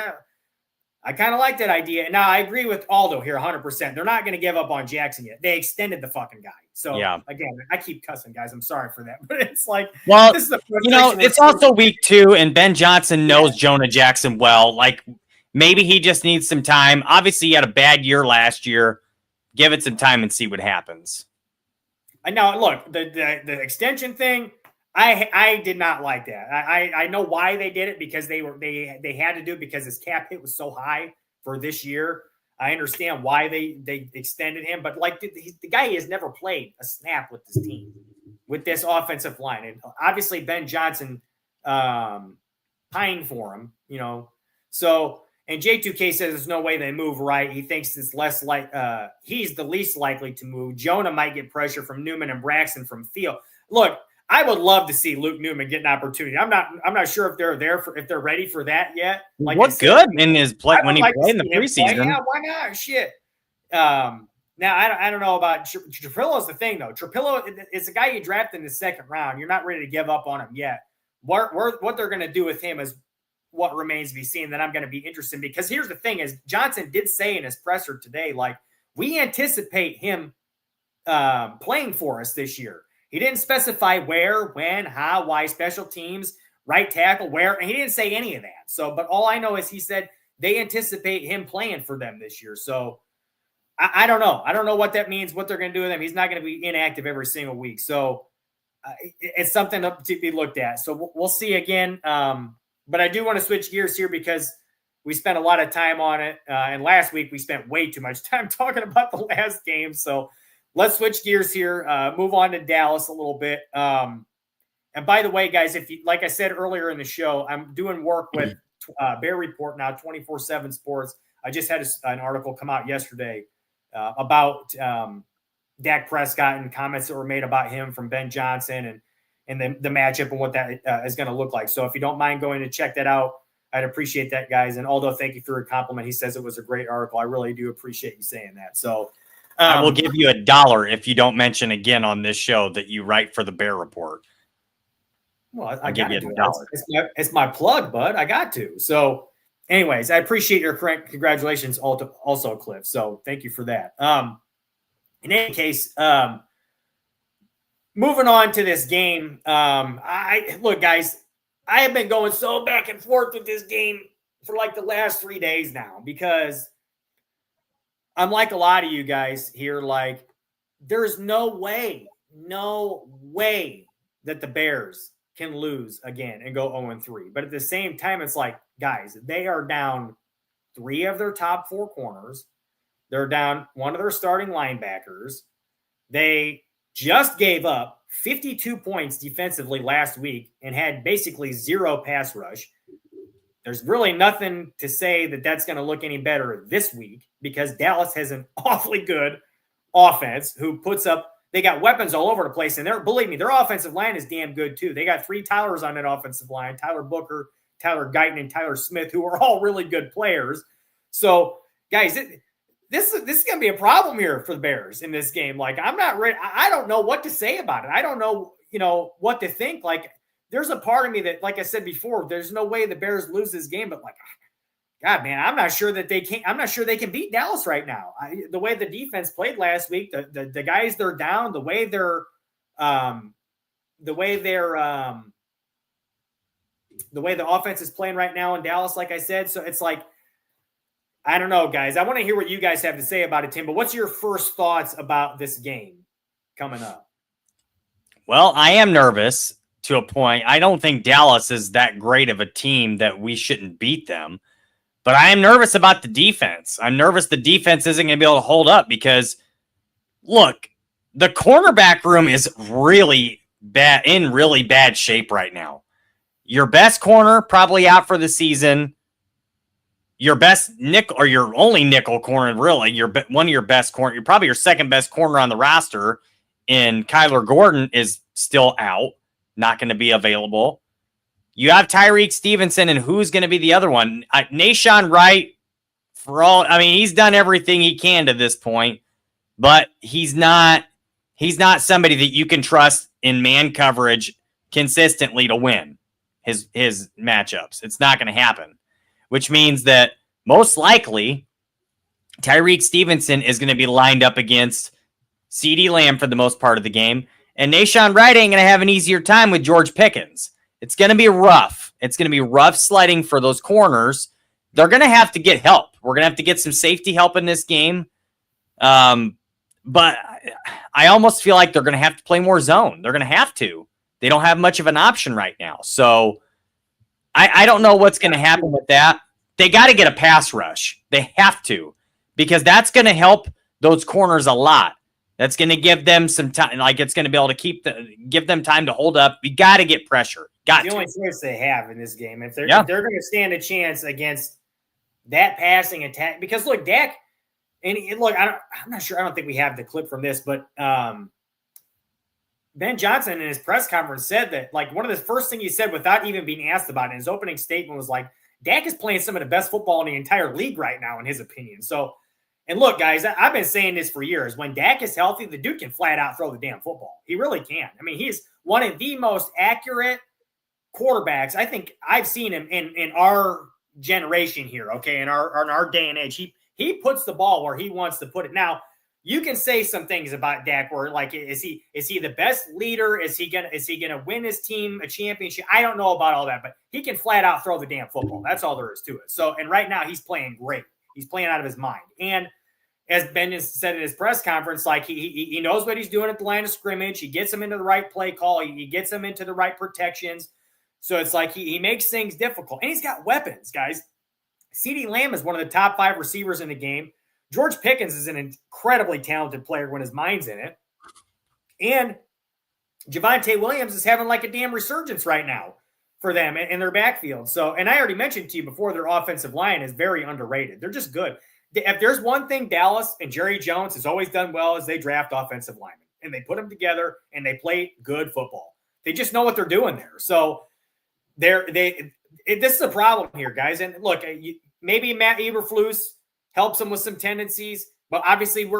I kind of like that idea. Now I agree with Aldo here 100%. They're not going to give up on Jackson yet. They extended the fucking guy. So again, I keep cussing, guys. I'm sorry for that, but it's like, well, this is it's also week 2, and Ben Johnson knows Jonah Jackson well. Like maybe he just needs some time. Obviously, he had a bad year last year. Give it some time and see what happens. And now look, the extension thing. I did not like that. I know why they did it, because they had to do it because his cap hit was so high for this year. I understand why they extended him, but like the guy has never played a snap with this team, with this offensive line, and obviously Ben Johnson pined for him, So, and J2K says there's no way they move right. He thinks it's less like he's the least likely to move. Jonah might get pressure from Newman and Braxton from field. Look, I would love to see Luke Newman get an opportunity. I'm not sure if they're ready for that yet. Like what's good in his play when he played in the preseason? Yeah, why not? Shit. Now I don't know about Trapillo's the thing though. Trapillo is a guy you draft in the second round. You're not ready to give up on him yet. What they're going to do with him is what remains to be seen. That I'm going to be interested in, because here's the thing: is Johnson did say in his presser today, like, we anticipate him playing for us this year. He didn't specify where, when, how, why, special teams, right tackle, where, and he didn't say any of that. So, but all I know is he said they anticipate him playing for them this year. So I don't know. I don't know what that means, what they're going to do with him. He's not going to be inactive every single week. So it's something to be looked at. So we'll see again. But I do want to switch gears here because we spent a lot of time on it. And last week we spent way too much time talking about the last game. So let's switch gears here, move on to Dallas a little bit. And by the way, guys, if you, like I said earlier in the show, I'm doing work with Bear Report now, 24/7 Sports. I just had an article come out yesterday about Dak Prescott and comments that were made about him from Ben Johnson and the matchup and what that is going to look like. So if you don't mind going to check that out, I'd appreciate that, guys. And Aldo, thank you for your compliment. He says it was a great article. I really do appreciate you saying that. So I will give you $1 if you don't mention again on this show that you write for the Bear Report. Well, I give you $1. It's my plug, bud. I got to. So, anyways, I appreciate your congratulations also, Cliff. So, thank you for that. In any case, moving on to this game. Look, guys, I have been going so back and forth with this game for like the last 3 days now because I'm like a lot of you guys here. Like, there's no way that the Bears can lose again and go 0-3. But at the same time, it's like, guys, they are down 3 of their top 4 corners. They're down 1 of their starting linebackers. They just gave up 52 points defensively last week and had basically 0 pass rush. There's really nothing to say that that's going to look any better this week because Dallas has an awfully good offense who puts up. They got weapons all over the place, and believe me, their offensive line is damn good too. They got 3 Tylers on that offensive line: Tyler Booker, Tyler Guyton, and Tyler Smith, who are all really good players. So, guys, this is going to be a problem here for the Bears in this game. Like, I'm not ready. I don't know what to say about it. I don't know, what to think. Like, there's a part of me that, like I said before, there's no way the Bears lose this game, but like, God, man, I'm not sure they can beat Dallas right now. The way the defense played last week, the guys they're down, the way the offense is playing right now in Dallas, like I said. So it's like, I don't know, guys. I want to hear what you guys have to say about it, Tim, but what's your first thoughts about this game coming up? Well, I am nervous to a point. I don't think Dallas is that great of a team that we shouldn't beat them. But I am nervous about the defense. I'm nervous the defense isn't going to be able to hold up because, look, the cornerback room is really bad shape right now. Your best corner probably out for the season. Your best nickel, or your only nickel corner, really, one of your best corner, you're probably your second best corner on the roster in Kyler Gordon is still out, not going to be available. You have Tyreek Stevenson, and who's going to be the other one? Nahshon Wright, he's done everything he can to this point, but he's not somebody that you can trust in man coverage consistently to win his matchups. It's not going to happen, which means that most likely Tyreek Stevenson is going to be lined up against CeeDee Lamb for the most part of the game, and Nahshon Wright ain't going to have an easier time with George Pickens. It's going to be rough. It's going to be rough sledding for those corners. They're going to have to get help. We're going to have to get some safety help in this game. But I almost feel like they're going to have to play more zone. They're going to have to. They don't have much of an option right now. So I don't know what's going to happen with that. They got to get a pass rush. They have to, because that's going to help those corners a lot. That's going to give them some time. Like, it's going to be able to give them time to hold up. You got to get pressure. The only choice they have in this game. If they're going to stand a chance against that passing attack, because look, Dak, and look, I'm not sure. I don't think we have the clip from this, but Ben Johnson in his press conference said that, like, one of the first things he said without even being asked about it in his opening statement was like, Dak is playing some of the best football in the entire league right now, in his opinion. So, and look, guys, I've been saying this for years. When Dak is healthy, the dude can flat out throw the damn football. He really can. I mean, he's one of the most accurate quarterbacks I think I've seen him in our generation here. Okay, in our day and age, he puts the ball where he wants to put it. Now, you can say some things about Dak where, like, is he the best leader? Is he gonna win his team a championship? I don't know about all that, but he can flat out throw the damn football. That's all there is to it. So, and right now he's playing great. He's playing out of his mind. And as Ben has said in his press conference, like, he knows what he's doing at the line of scrimmage. He gets him into the right play call. He gets him into the right protections. So it's like he makes things difficult. And he's got weapons, guys. CeeDee Lamb is one of the top 5 receivers in the game. George Pickens is an incredibly talented player when his mind's in it. And Javonte Williams is having like a damn resurgence right now for them in their backfield. So, and I already mentioned to you before, their offensive line is very underrated. They're just good. If there's one thing Dallas and Jerry Jones has always done well is they draft offensive linemen and they put them together and they play good football. They just know what they're doing there. So this is a problem here, guys. And look, maybe Matt Eberflus helps them with some tendencies, but obviously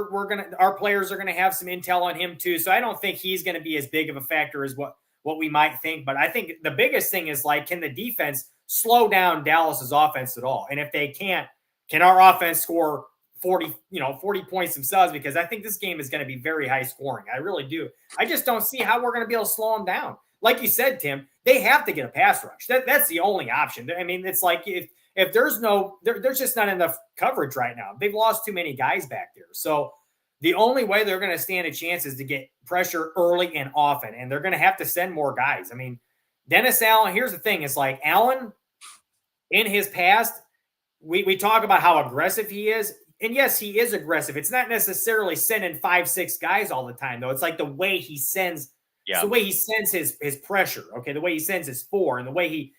our players are gonna have some intel on him too. So I don't think he's gonna be as big of a factor as what we might think. But I think the biggest thing is like, can the defense slow down Dallas's offense at all? And if they can't, can our offense score 40 points themselves? Because I think this game is going to be very high scoring. I really do. I just don't see how we're going to be able to slow them down. Like you said, Tim, they have to get a pass rush. That's the only option. I mean, it's like if there's just not enough coverage right now. They've lost too many guys back there. So the only way they're going to stand a chance is to get pressure early and often, and they're going to have to send more guys. I mean, Dennis Allen, here's the thing. It's like Allen in his past, we talk about how aggressive he is. And yes, he is aggressive. It's not necessarily sending 5-6 guys all the time, though. It's like the way he sends, it's the way he sends his pressure. Okay, the way he sends his 4 and the way he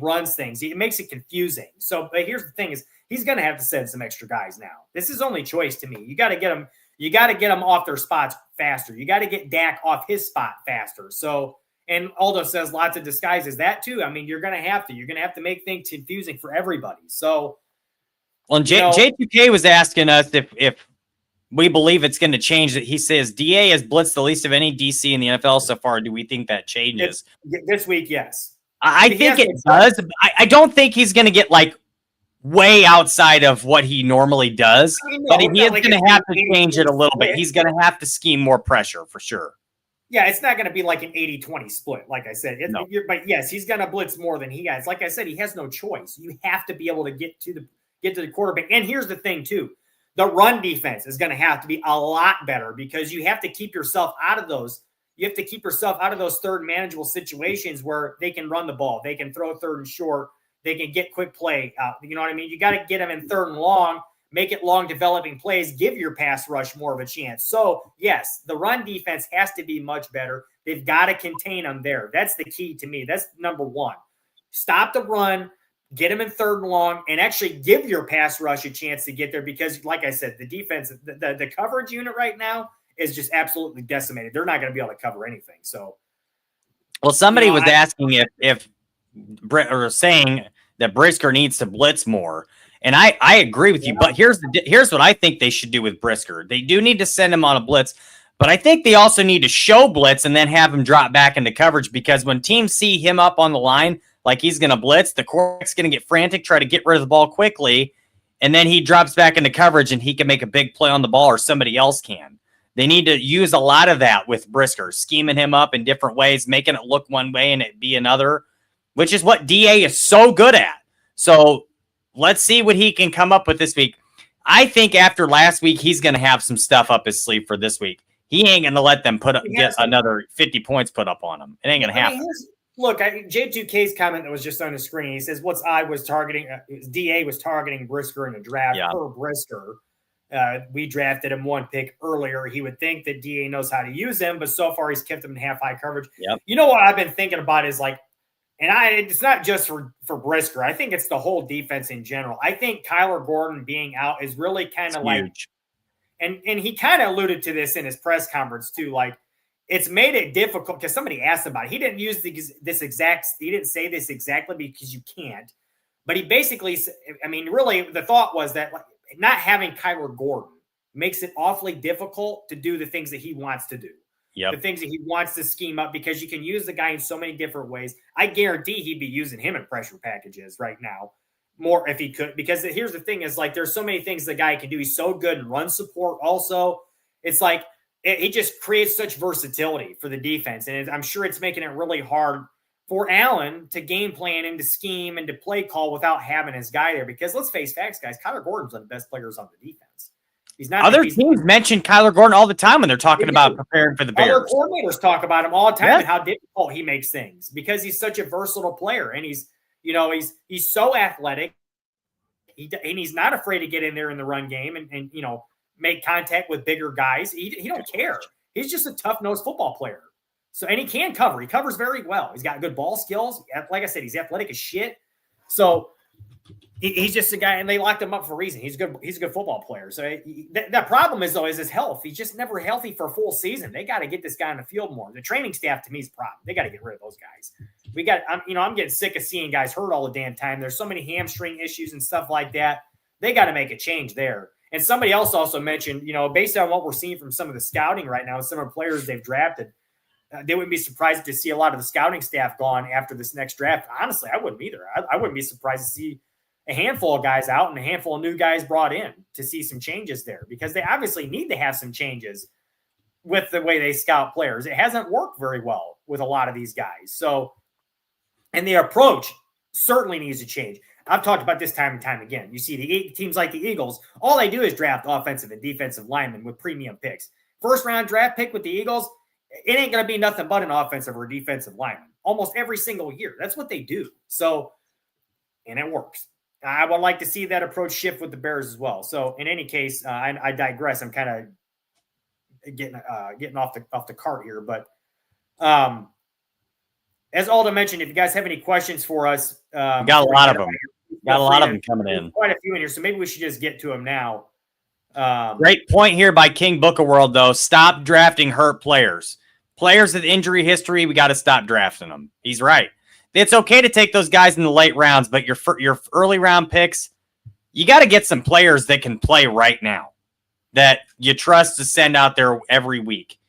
runs things. It makes it confusing. So, but here's the thing: is he's going to have to send some extra guys now. This is only choice to me. You got to get them. You got to get them off their spots faster. You got to get Dak off his spot faster. So. And Aldo says lots of disguises that too. I mean, you're going to have to make things confusing for everybody. So, well, J2K was asking us if we believe it's going to change. That he says DA has blitzed the least of any DC in the NFL so far. Do we think that changes this week? Yes, I think it does. I don't think he's going to get like way outside of what he normally does, but he is going to have to change it a little bit. He's going to have to scheme more pressure for sure. Yeah, it's not going to be like an 80-20 split, like I said. No. But yes, he's going to blitz more than he has. Like I said, he has no choice. You have to be able to get to the quarterback. And here's the thing, too. The run defense is going to have to be a lot better because you have to keep yourself out of those. You have to keep yourself out of those third manageable situations where they can run the ball. They can throw third and short. They can get quick play out. You know what I mean? You got to get them in third and long. Make it long developing plays, give your pass rush more of a chance. So, yes, the run defense has to be much better. They've got to contain them there. That's the key to me. That's number one. Stop the run, get them in third and long, and actually give your pass rush a chance to get there because, like I said, the defense, the coverage unit right now is just absolutely decimated. They're not going to be able to cover anything. So, well, somebody was asking if or saying that Brisker needs to blitz more. And I agree with you, but here's what I think they should do with Brisker. They do need to send him on a blitz, but I think they also need to show blitz and then have him drop back into coverage because when teams see him up on the line, like he's going to blitz, the quarterback's going to get frantic, try to get rid of the ball quickly, and then he drops back into coverage and he can make a big play on the ball or somebody else can. They need to use a lot of that with Brisker, scheming him up in different ways, making it look one way and it be another, which is what DA is so good at. So let's see what he can come up with this week. I think after last week, he's going to have some stuff up his sleeve for this week. He ain't going to let them get another 50 points put up on him. It ain't going to happen. Look, J2K's comment that was just on the screen. He says, DA was targeting Brisker in the draft per Brisker. We drafted him 1 pick earlier. He would think that DA knows how to use him, but so far he's kept him in half-high coverage. Yep. You know what I've been thinking about is like, it's not just for Brisker. I think it's the whole defense in general. I think Kyler Gordon being out is really kind of like, and he kind of alluded to this in his press conference too. Like it's made it difficult because somebody asked him about it. He didn't use he didn't say this exactly because you can't, but he basically, I mean, really the thought was that like, not having Kyler Gordon makes it awfully difficult to do the things that he wants to do. The things that he wants to scheme up because you can use the guy in so many different ways. I guarantee he'd be using him in pressure packages right now more if he could, because here's the thing is like, there's so many things the guy can do. He's so good in run support. Also, it's like, he just creates such versatility for the defense. And I'm sure it's making it really hard for Allen to game plan and to scheme and to play call without having his guy there. Because let's face facts, guys, Kyler Gordon's one of the best players on the defense. He's not. Other teams mention Kyler Gordon all the time when they're talking about preparing for the Bears. Other coordinators talk about him all the time and how difficult he makes things because he's such a versatile player and he's so athletic. And he's not afraid to get in there in the run game and make contact with bigger guys. He don't care. He's just a tough-nosed football player. So, and he can cover. He covers very well. He's got good ball skills. Like I said, he's athletic as shit. So he's just a guy, and they locked him up for a reason. He's good. He's a good football player. So that problem is, though, is his health. He's just never healthy for a full season. They got to get this guy on the field more. The training staff, to me, is a problem. They got to get rid of those guys. I'm getting sick of seeing guys hurt all the damn time. There's so many hamstring issues and stuff like that. They got to make a change there. And somebody else also mentioned, based on what we're seeing from some of the scouting right now and some of the players they've drafted, they wouldn't be surprised to see a lot of the scouting staff gone after this next draft. Honestly, I wouldn't either. I wouldn't be surprised to see a handful of guys out and a handful of new guys brought in to see some changes there, because they obviously need to have some changes with the way they scout players. It hasn't worked very well with a lot of these guys. So, and the approach certainly needs to change. I've talked about this time and time again. You see the teams like the Eagles, all they do is draft offensive and defensive linemen with premium picks. First round draft pick with the Eagles, it ain't going to be nothing but an offensive or defensive lineman almost every single year. That's what they do. So, and it works. I would like to see that approach shift with the Bears as well. So in any case, I digress. I'm kind of getting off the cart here, but as Alda mentioned, if you guys have any questions for us, got a lot of them. Got a lot of them coming in. Quite a few in here, so maybe we should just get to them now. Great point here by King Book of World, though. Stop drafting hurt players. Players with injury history, we got to stop drafting them. He's right. It's okay to take those guys in the late rounds, but your early round picks, you got to get some players that can play right now, that you trust to send out there every week.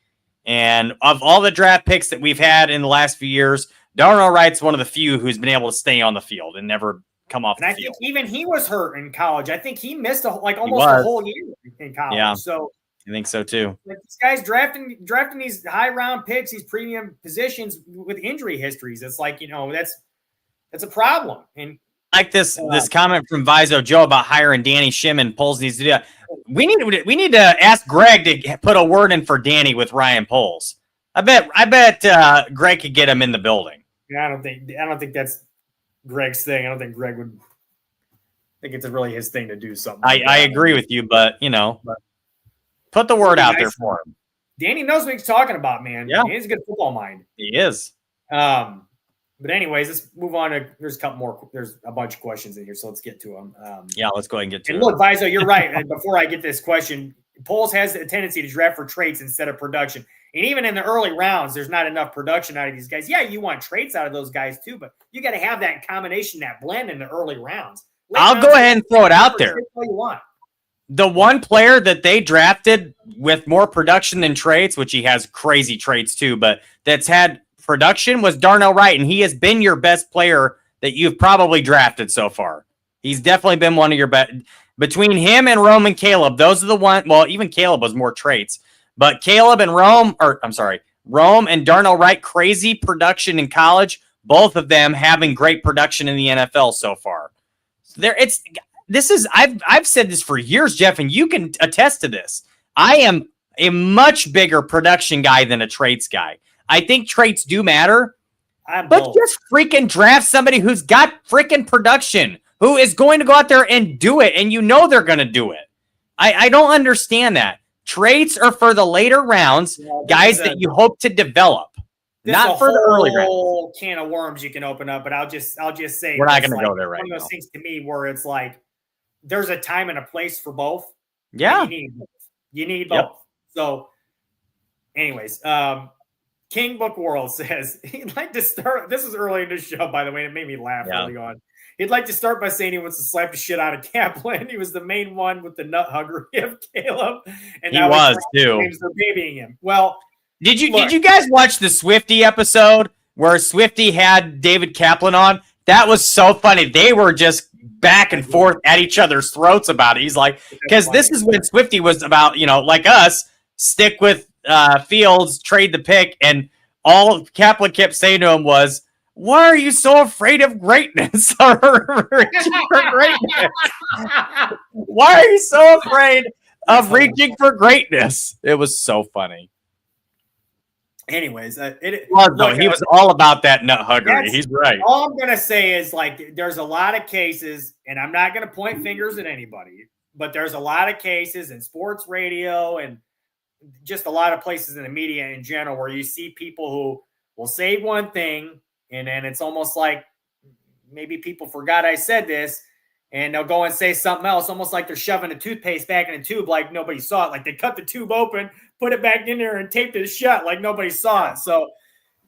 And of all the draft picks that we've had in the last few years, Darnell Wright's one of the few who's been able to stay on the field and never come off the field. I think even he was hurt in college. I think he missed almost a whole year in college. Yeah. So I think so too. Like, this guy's drafting these high round picks, these premium positions with injury histories. It's like, that's a problem. And like this comment from Vizo Joe about hiring Danny Shimon. Poles needs to do that. We need to ask Greg to put a word in for Danny with Ryan Poles. I bet Greg could get him in the building. Yeah, I don't think that's Greg's thing. I don't think Greg would think it's really his thing to do something. I agree with you, but put the word out there for him. Danny knows what he's talking about, man. Yeah. He has a good football mind. He is. But anyways, let's move on to. There's a bunch of questions in here, so let's get to them. Let's go ahead and get to it. it. Look, Vizo, you're right. And before I get this question, Poles has a tendency to draft for traits instead of production. And even in the early rounds, there's not enough production out of these guys. Yeah, you want traits out of those guys too, but you got to have that combination, that blend in the early rounds. I'll go ahead and throw it out there. What you want. The one player that they drafted with more production than traits, which he has crazy traits too, but that's had production, was Darnell Wright, and he has been your best player that you've probably drafted so far. He's definitely been one of your best. Between him and Rome and Caleb, those are the one. Well, even Caleb was more traits, but Caleb and Rome and Darnell Wright, crazy production in college. Both of them having great production in the NFL so far. I've said this for years, Jeff, and you can attest to this. I am a much bigger production guy than a traits guy. I think traits do matter, but just freaking draft somebody who's got freaking production, who is going to go out there and do it, and they're going to do it. I don't understand that. Traits are for the later rounds, guys that you hope to develop, not for the early rounds. Whole can of worms you can open up, but I'll just say we're not going to go there right now. One of those things to me where it's like there's a time and a place for both. Yeah, you need both. Yep. So, anyways, King Book World says he'd like to start. This was early in the show, by the way, and it made me laugh early on. He'd like to start by saying he wants to slap the shit out of Kaplan. He was the main one with the nut huggery of Caleb, and he was too. They're babying him. Well, did you guys watch the Swifty episode where Swifty had David Kaplan on? That was so funny. They were just back and forth at each other's throats about it. He's like, because this is when Swifty was about, like us, stick with Fields, trade the pick, and all Kaplan kept saying to him was, "Why are you so afraid of greatness?" Reaching for greatness. Why are you so afraid of reaching for greatness? It was so funny. Anyways, he was all about that nut huggery. He's right. All I'm going to say is, there's a lot of cases, and I'm not going to point fingers at anybody, but there's a lot of cases in sports radio and just a lot of places in the media in general where you see people who will say one thing and then it's almost like maybe people forgot I said this and they'll go and say something else, almost like they're shoving a toothpaste back in a tube like nobody saw it. Like they cut the tube open, put it back in there and taped it shut like nobody saw it. So,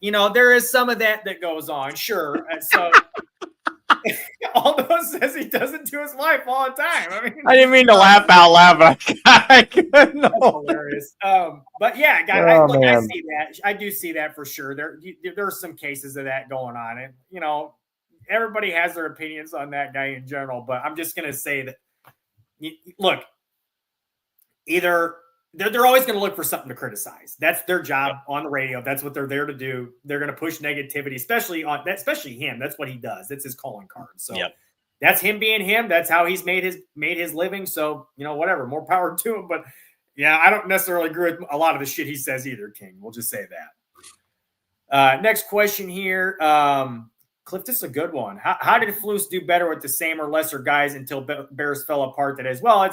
there is some of that goes on, sure. And so Aldo says he does it to his wife all the time. I didn't mean to laugh out loud, but I couldn't. That's hilarious. But yeah, guys, I see that. I do see that for sure. There's some cases of that going on, and everybody has their opinions on that guy in general. But I'm just gonna say that, look, either they're always going to look for something to criticize. That's their job on the radio. That's what they're there to do. They're going to push negativity, especially him. That's what he does. That's his calling card. So that's him being him. That's how he's made his living. So, whatever, more power to him. But yeah, I don't necessarily agree with a lot of the shit he says either, King. We'll just say that. Next question here. Cliff, this is a good one. How did Flus do better with the same or lesser guys until Bears fell apart today? As well,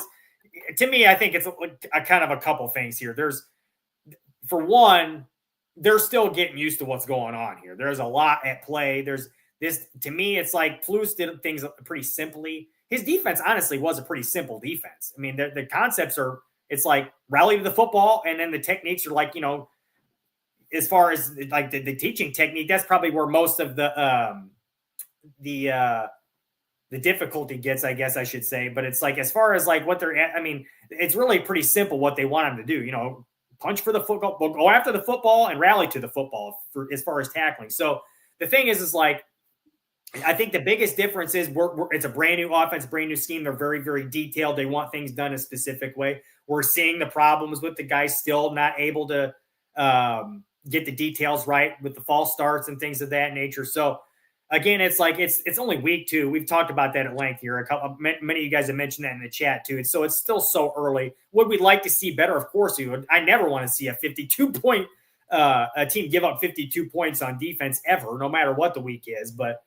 to me, I think it's a kind of a couple things here. For one, they're still getting used to what's going on here. There's a lot at play. There's this, to me, it's like Flus did things pretty simply. His defense, honestly, was a pretty simple defense. I mean, the concepts are, it's like rally to the football, and then the techniques are like, as far as like the teaching technique, that's probably where most of the difficulty gets, I guess I should say. But it's like, as far as like what it's really pretty simple what they want them to do, punch for the football, go after the football and rally to the football as far as tackling. So the thing is like, I think the biggest difference is it's a brand new offense, brand new scheme. They're very, very detailed. They want things done a specific way. We're seeing the problems with the guys still not able to get the details right with the false starts and things of that nature. So again, it's like it's only week 2. We've talked about that at length here. Many of you guys have mentioned that in the chat too. And so it's still so early. Would we like to see better? Of course we would. I never want to see a 52-point a team give up 52 points on defense ever, no matter what the week is. But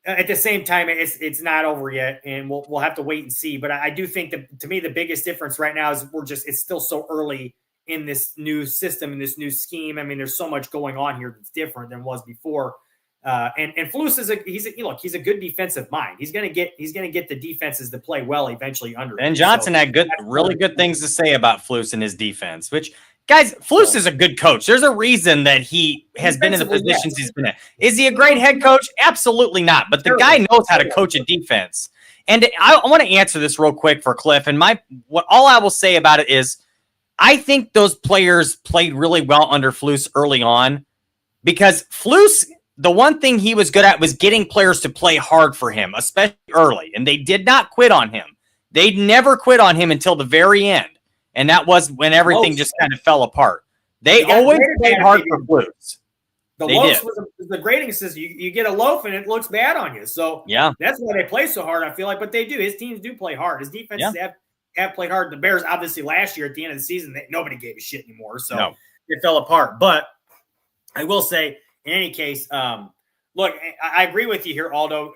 at the same time, it's not over yet, and we'll have to wait and see. But I do think that, to me, the biggest difference right now is it's still so early in this new system, in this new scheme. I mean, there's so much going on here that's different than was before. And Flus he's a good defensive mind. He's gonna get the defenses to play well eventually under. Ben Johnson had really good things to say about Flus and his defense, which, guys, Flus is a good coach. There's a reason that he has been in the positions he's been in. Is he a great head coach? Absolutely not. But the guy knows how to coach a defense. And I want to answer this real quick for Cliff. And all I will say about it is, I think those players played really well under Flus early on, because Flus, the one thing he was good at was getting players to play hard for him, especially early. And they did not quit on him. They never quit on him until the very end. And that was when everything just kind of fell apart. They always played hard for Flus. The loaf was the grading system. You get a loaf and it looks bad on you. So yeah, that's why they play so hard, I feel like. But they do. His teams do play hard. His defenses have played hard. The Bears, obviously, last year at the end of the season, nobody gave a shit anymore. So it fell apart. But I will say, in any case, look, I agree with you here, Aldo.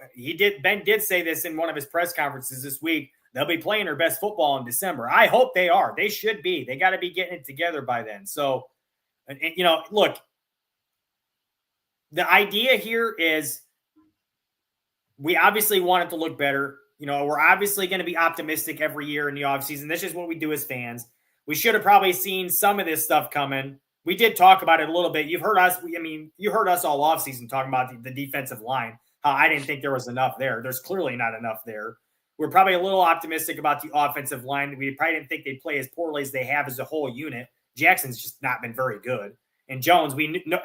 Ben did say this in one of his press conferences this week. They'll be playing their best football in December. I hope they are. They should be. They got to be getting it together by then. So, look, the idea here is we obviously want it to look better. We're obviously going to be optimistic every year in the offseason. This is what we do as fans. We should have probably seen some of this stuff coming. We did talk about it a little bit. You've heard us. You heard us all offseason talking about the defensive line. How I didn't think there was enough there. There's clearly not enough there. We're probably a little optimistic about the offensive line. We probably didn't think they'd play as poorly as they have as a whole unit. Jackson's just not been very good. And Jones,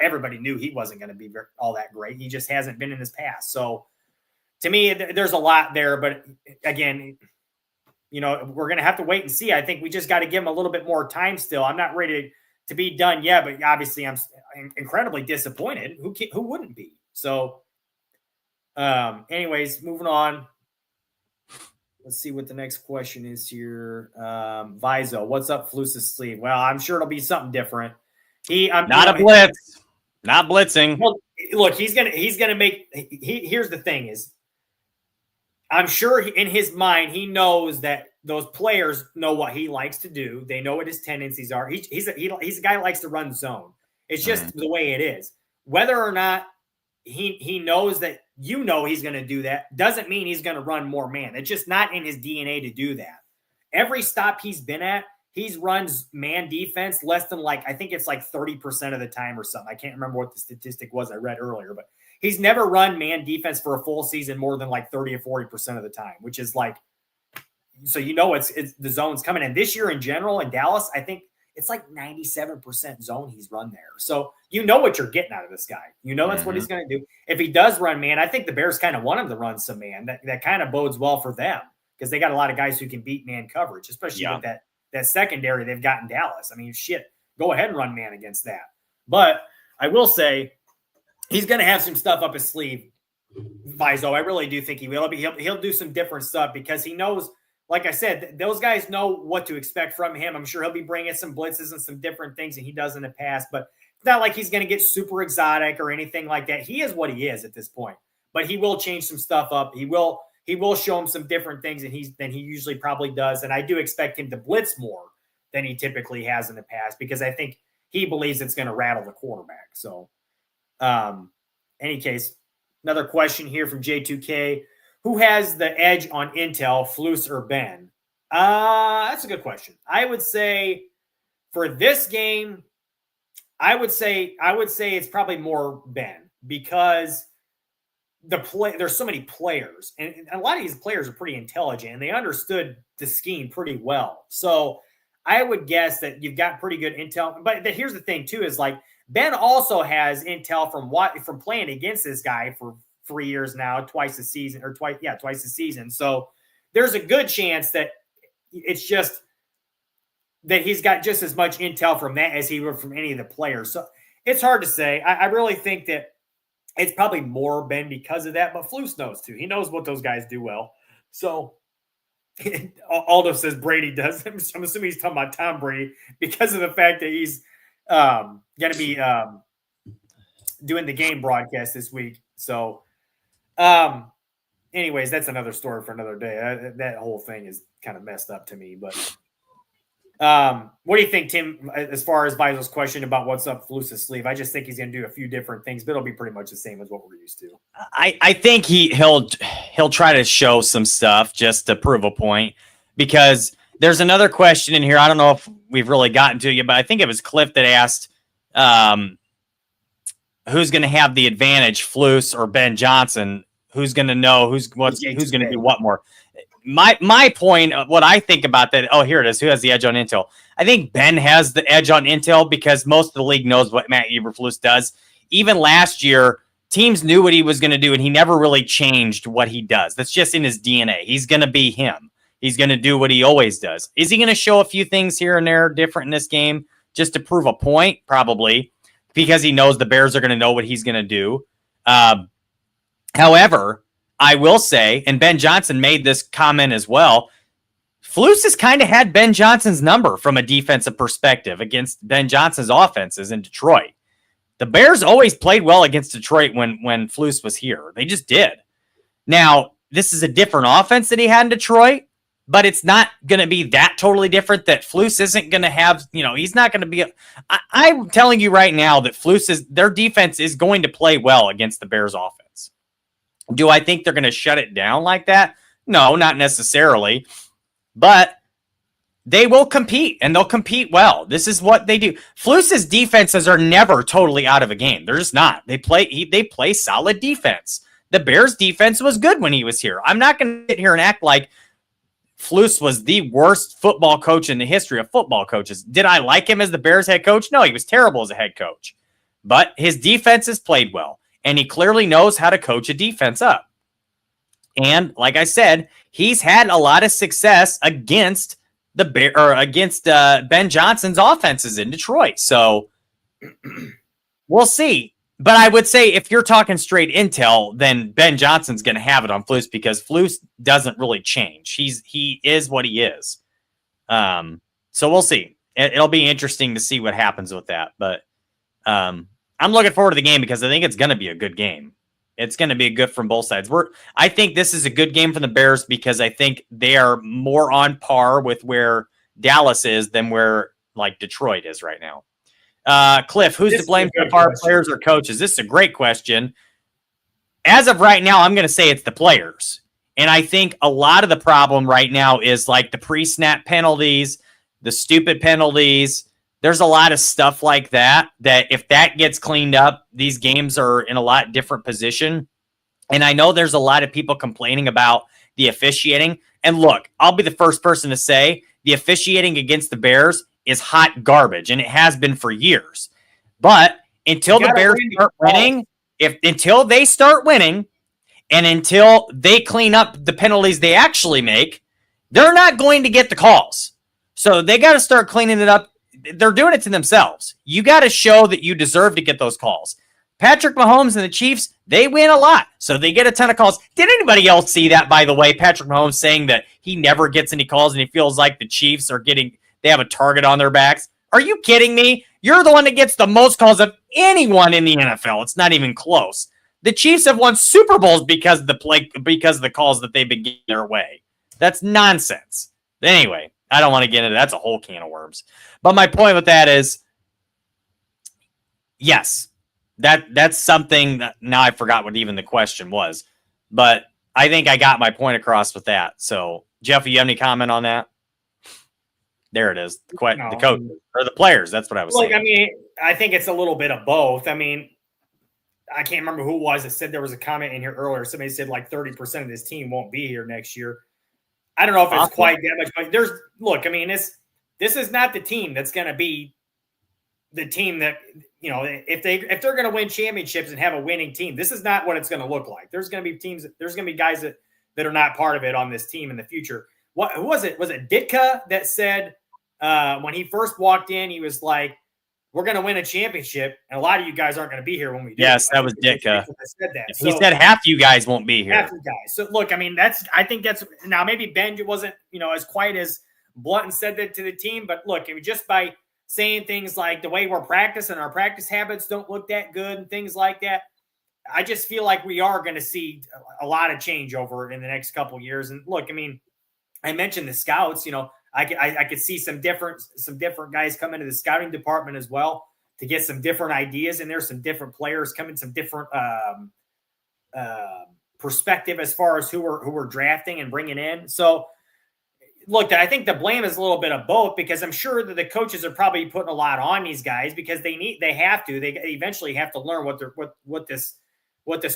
everybody knew he wasn't going to be all that great. He just hasn't been in his past. So to me, there's a lot there. But again, we're going to have to wait and see. I think we just got to give him a little bit more time still. I'm not ready to be done yet, but obviously I'm incredibly disappointed. Who wouldn't be? So anyways, moving on. Let's see what the next question is here. Vizo, what's up Flus's sleeve? Well, I'm sure it'll be something different. Not a blitz. Not blitzing. Well, look, he's gonna make. Here's the thing: is I'm sure in his mind he knows that those players know what he likes to do. They know what his tendencies are. He's a guy that likes to run zone. It's just the way it is. Whether or not he knows that he's going to do that doesn't mean he's going to run more man. It's just not in his DNA to do that. Every stop he's been at, he's runs man defense less than I think it's 30% of the time or something. I can't remember what the statistic was I read earlier, but he's never run man defense for a full season more than 30 or 40% of the time, which is so it's the zone's coming. And this year in general in Dallas, I think it's 97% zone he's run there. So what you're getting out of this guy. That's what he's going to do. If he does run man, I think the Bears kind of want him to run some man. That kind of bodes well for them because they got a lot of guys who can beat man coverage, especially with that secondary they've got in Dallas. I mean, shit, go ahead and run man against that. But I will say he's going to have some stuff up his sleeve, Vizo. I really do think he will. He'll do some different stuff because he knows, like I said, those guys know what to expect from him. I'm sure he'll be bringing some blitzes and some different things that he does in the past, but it's not like he's going to get super exotic or anything like that. He is what he is at this point, but he will change some stuff up. He will show him some different things than he usually probably does. And I do expect him to blitz more than he has in the past because I think he believes it's going to rattle the quarterback. So, any case, another question here from J2K. Who has the edge on intel, Flus or Ben? That's a good question. I would say for this game, I would say it's probably more Ben because there's so many players, and a lot of these players are pretty intelligent and they understood the scheme pretty well. So I would guess that you've got pretty good intel. But here's the thing too, is Ben also has intel from playing against this guy for 3 years now, twice a season. So there's a good chance that it's just that he's got just as much intel from that as he would from any of the players. So it's hard to say. I really think that it's probably more Ben because of that, but Flus knows too. He knows what those guys do well. So Aldo says Brady does. I'm assuming he's talking about Tom Brady because of the fact that he's going to be doing the game broadcast this week. So anyways, that's another story for another day. That whole thing is kind of messed up to me, but what do you think, Tim, as far as Vizo's question about what's up Flus's sleeve? I just think he's going to do a few different things, but it'll be pretty much the same as what we're used to. I think he'll try to show some stuff just to prove a point because there's another question in here. I don't know if we've really gotten to you, but I think it was Cliff that asked, who's going to have the advantage, Flus or Ben Johnson? Who's going to know who's going to do what more? My point, what I think about that. Oh, here it is. Who has the edge on intel? I think Ben has the edge on intel because most of the league knows what Matt Eberflus does. Even last year, teams knew what he was going to do, and he never really changed what he does. That's just in his DNA. He's going to be him. He's going to do what he always does. Is he going to show a few things here and there different in this game just to prove a point? Probably, because he knows the Bears are going to know what he's going to do. However, I will say, and Ben Johnson made this comment as well, Flus has kind of had Ben Johnson's number from a defensive perspective against Ben Johnson's offenses in Detroit. The Bears always played well against Detroit when Flus was here. They just did. Now, this is a different offense that he had in Detroit, but it's not going to be that totally different that Flus isn't going to have, he's not going to be. I'm telling you right now that their defense is going to play well against the Bears offense. Do I think they're going to shut it down like that? No, not necessarily. But they will compete, and they'll compete well. This is what they do. Flus's defenses are never totally out of a game. They're just not. They play solid defense. The Bears' defense was good when he was here. I'm not going to sit here and act like Flus was the worst football coach in the history of football coaches. Did I like him as the Bears head coach? No, he was terrible as a head coach. But his defenses played well. And he clearly knows how to coach a defense up. And like I said, he's had a lot of success against Ben Johnson's offenses in Detroit. So we'll see. But I would say if you're talking straight intel, then Ben Johnson's going to have it on Flus because Flus doesn't really change. He is what he is. So we'll see. It'll be interesting to see what happens with that. But I'm looking forward to the game because I think it's going to be a good game. It's going to be good from both sides. I think this is a good game for the Bears because I think they are more on par with where Dallas is than where like Detroit is right now. Cliff, who's to blame so far, players or coaches? This is a great question. As of right now, I'm going to say it's the players. And I think a lot of the problem right now is like the pre-snap penalties, the stupid penalties. There's a lot of stuff like that if that gets cleaned up, these games are in a lot different position. And I know there's a lot of people complaining about the officiating. And look, I'll be the first person to say the officiating against the Bears is hot garbage, and it has been for years. But until the Bears start winning, until they start winning, and until they clean up the penalties they actually make, they're not going to get the calls. So they got to start cleaning it up. They're doing it to themselves. You got to show that you deserve to get those calls. Patrick Mahomes and the Chiefs, they win a lot, so they get a ton of calls. Did anybody else see that, by the way? Patrick Mahomes saying that he never gets any calls and he feels like the Chiefs they have a target on their backs. Are you kidding me? You're the one that gets the most calls of anyone in the NFL. It's not even close. The Chiefs have won Super Bowls because of the calls that they've been getting their way. That's nonsense. Anyway, I don't want to get into that. That's a whole can of worms. But my point with that is, yes, that's something that now I forgot what even the question was. But I think I got my point across with that. So, Jeff, you have any comment on that? There it is. The coach or the players. That's what I was saying. I mean, I think it's a little bit of both. I mean, I can't remember who it was that said there was a comment in here earlier. Somebody said like 30% of this team won't be here next year. I don't know if it's quite that much, but I mean, this is not the team that's going to be the team that, if they're going to win championships and have a winning team, this is not what it's going to look like. There's going to be guys that are not part of it on this team in the future. Who was it? Was it Ditka that said when he first walked in, he was like, we're going to win a championship, and a lot of you guys aren't going to be here when we do. Yes, that was Ditka. Said that. He said half you guys won't be here. Half you guys. So, look, I mean, I think that's – now, maybe Ben wasn't, as quite as blunt and said that to the team, but look, just by saying things like the way we're practicing, our practice habits don't look that good and things like that, I just feel like we are going to see a lot of change over in the next couple of years. And, look, I mean, I mentioned the scouts, I could see some different guys come into the scouting department as well to get some different ideas. And there's some different players coming, some different perspective as far as who we're drafting and bringing in. So look, I think the blame is a little bit of both, because I'm sure that the coaches are probably putting a lot on these guys because they eventually have to learn what this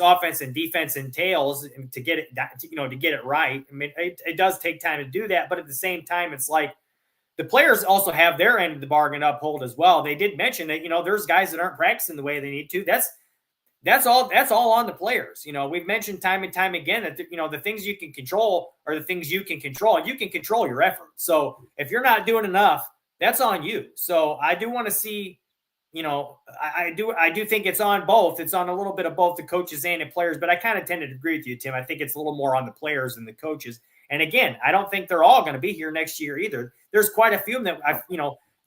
offense and defense entails to get it right. I mean, it does take time to do that, but at the same time, it's like the players also have their end of the bargain to uphold as well. They did mention that, there's guys that aren't practicing the way they need to. That's all on the players. We've mentioned time and time again that, the things you can control are the things you can control, and you can control your effort. So if you're not doing enough, that's on you. So I do want to see, I do think it's on both. It's on a little bit of both the coaches and the players, but I kind of tend to agree with you, Tim. I think it's a little more on the players than the coaches. And again, I don't think they're all going to be here next year either. There's quite a few of them that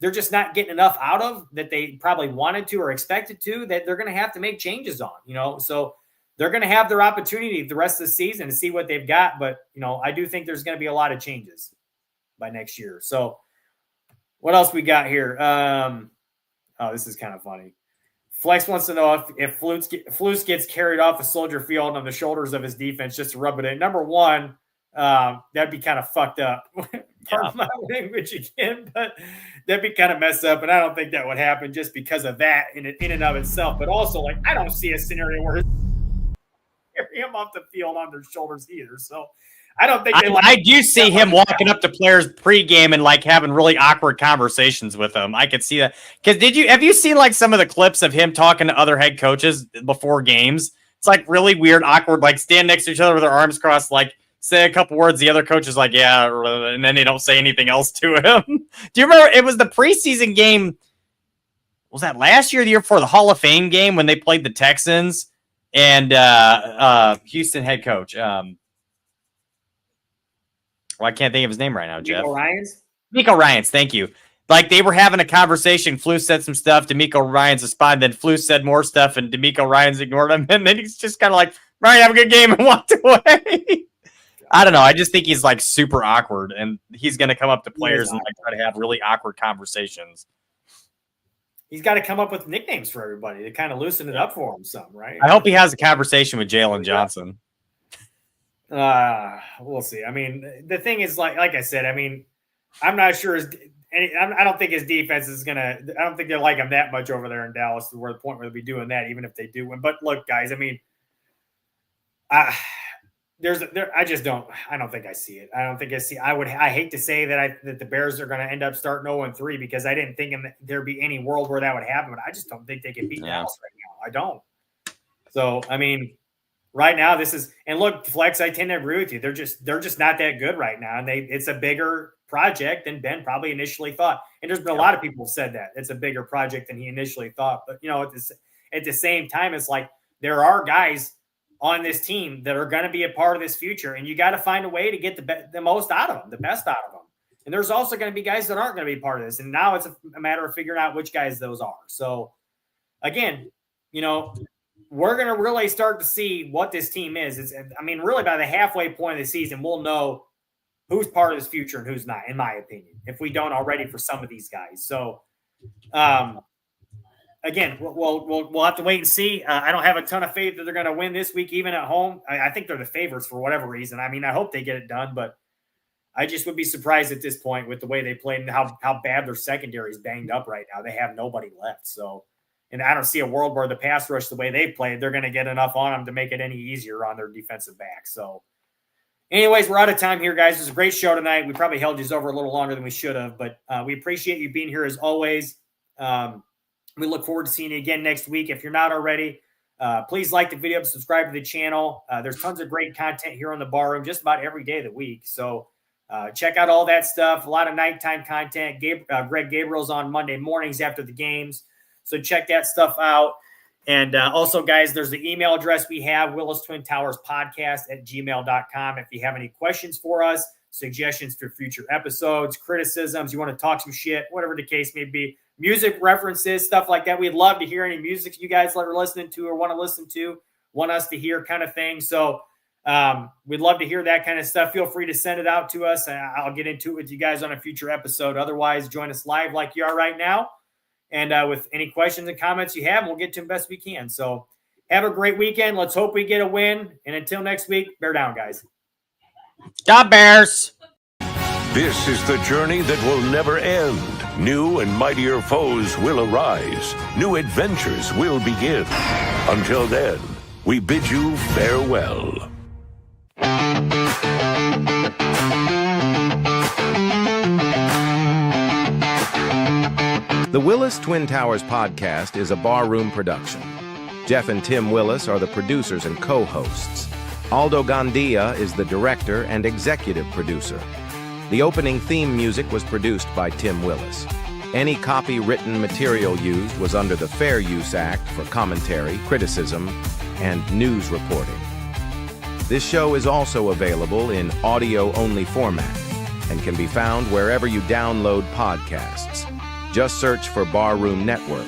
they're just not getting enough out of that they probably wanted to or expected to, that they're going to have to make changes on, so they're going to have their opportunity the rest of the season to see what they've got. But, I do think there's going to be a lot of changes by next year. So what else we got here? Oh, this is kind of funny. Flex wants to know if Flus gets carried off the Soldier Field on the shoulders of his defense just to rub it in. Number one, that'd be kind of fucked up. Pardon my language again, but that'd be kind of messed up, and I don't think that would happen just because of that in and of itself. But also, I don't see a scenario where carry him off the field on their shoulders either. So I don't think I do see him walking up to players pregame and having really awkward conversations with them. I could see that. Because have you seen some of the clips of him talking to other head coaches before games? It's really weird, awkward, stand next to each other with their arms crossed, say a couple words. The other coach is yeah, and then they don't say anything else to him. Do you remember it was the preseason game? Was that last year or the year before, the Hall of Fame game when they played the Texans and Houston head coach? I can't think of his name right now, Jeff. D'Amico Ryans, thank you. They were having a conversation. Flus said some stuff. D'Amico Ryans responded. Then Flus said more stuff, and D'Amico Ryans ignored him. And then he's just kind of Right, have a good game and walked away. I don't know. I just think he's like super awkward, and he's going to come up to players and like try to have really awkward conversations. He's got to come up with nicknames for everybody to kind of loosen it up for him some, right? I hope he has a conversation with Jalen Johnson. We'll see. I mean, the thing is, like I said, I mean, I'm not sure I don't think his defense is gonna. I don't think they like him that much over there in Dallas to where the point where they'll be doing that, even if they do win. But look, guys, I mean, I just don't. I don't think I see it. I don't think I see. I hate to say that the Bears are going to end up starting 0-3 because I didn't think there'd be any world where that would happen. But I just don't think they can beat Dallas right now. I don't. So I mean, right now this is. And look, Flex, I tend to agree with you. They're just not that good right now, and it's a bigger project than Ben probably initially thought. And there's been a lot of people who said that it's a bigger project than he initially thought. But at the same time, it's like there are guys on this team that are going to be a part of this future, and you got to find a way to get the most out of them, the best out of them. And there's also going to be guys that aren't going to be part of this. And now it's a matter of figuring out which guys those are. So again, we're going to really start to see what this team is. Really by the halfway point of the season, we'll know who's part of this future and who's not, in my opinion, if we don't already for some of these guys. So, again, we'll have to wait and see. I don't have a ton of faith that they're going to win this week, even at home. I think they're the favorites for whatever reason. I mean, I hope they get it done, but I just would be surprised at this point with the way they played and how bad their secondary is banged up right now. They have nobody left. So, and I don't see a world where the pass rush, the way they played, they're going to get enough on them to make it any easier on their defensive back. So, anyways, we're out of time here, guys. It was a great show tonight. We probably held these over a little longer than we should have, but we appreciate you being here as always. We look forward to seeing you again next week. If you're not already, please like the video, subscribe to the channel. There's tons of great content here on the Bar Room just about every day of the week. So check out all that stuff. A lot of nighttime content. Greg Gabriel's on Monday mornings after the games. So check that stuff out. And also, guys, there's the email address we have, willisTwinTowersPodcast@gmail.com. If you have any questions for us, suggestions for future episodes, criticisms, you want to talk some shit, whatever the case may be, music references, stuff like that. We'd love to hear any music you guys are listening to or want to listen to, want us to hear kind of thing. So we'd love to hear that kind of stuff. Feel free to send it out to us. I'll get into it with you guys on a future episode. Otherwise, join us live like you are right now. And with any questions and comments you have, we'll get to them best we can. So have a great weekend. Let's hope we get a win. And until next week, bear down, guys. Stop, Bears. This is the journey that will never end. New and mightier foes will arise. New adventures will begin. Until then, we bid you farewell. The Willis Twin Towers podcast is a barroom production. Jeff and Tim Willis are the producers and co-hosts. Aldo Gandia is the director and executive producer. The opening theme music was produced by Tim Willis. Any copywritten material used was under the Fair Use Act for commentary, criticism, and news reporting. This show is also available in audio-only format and can be found wherever you download podcasts. Just search for Barroom Network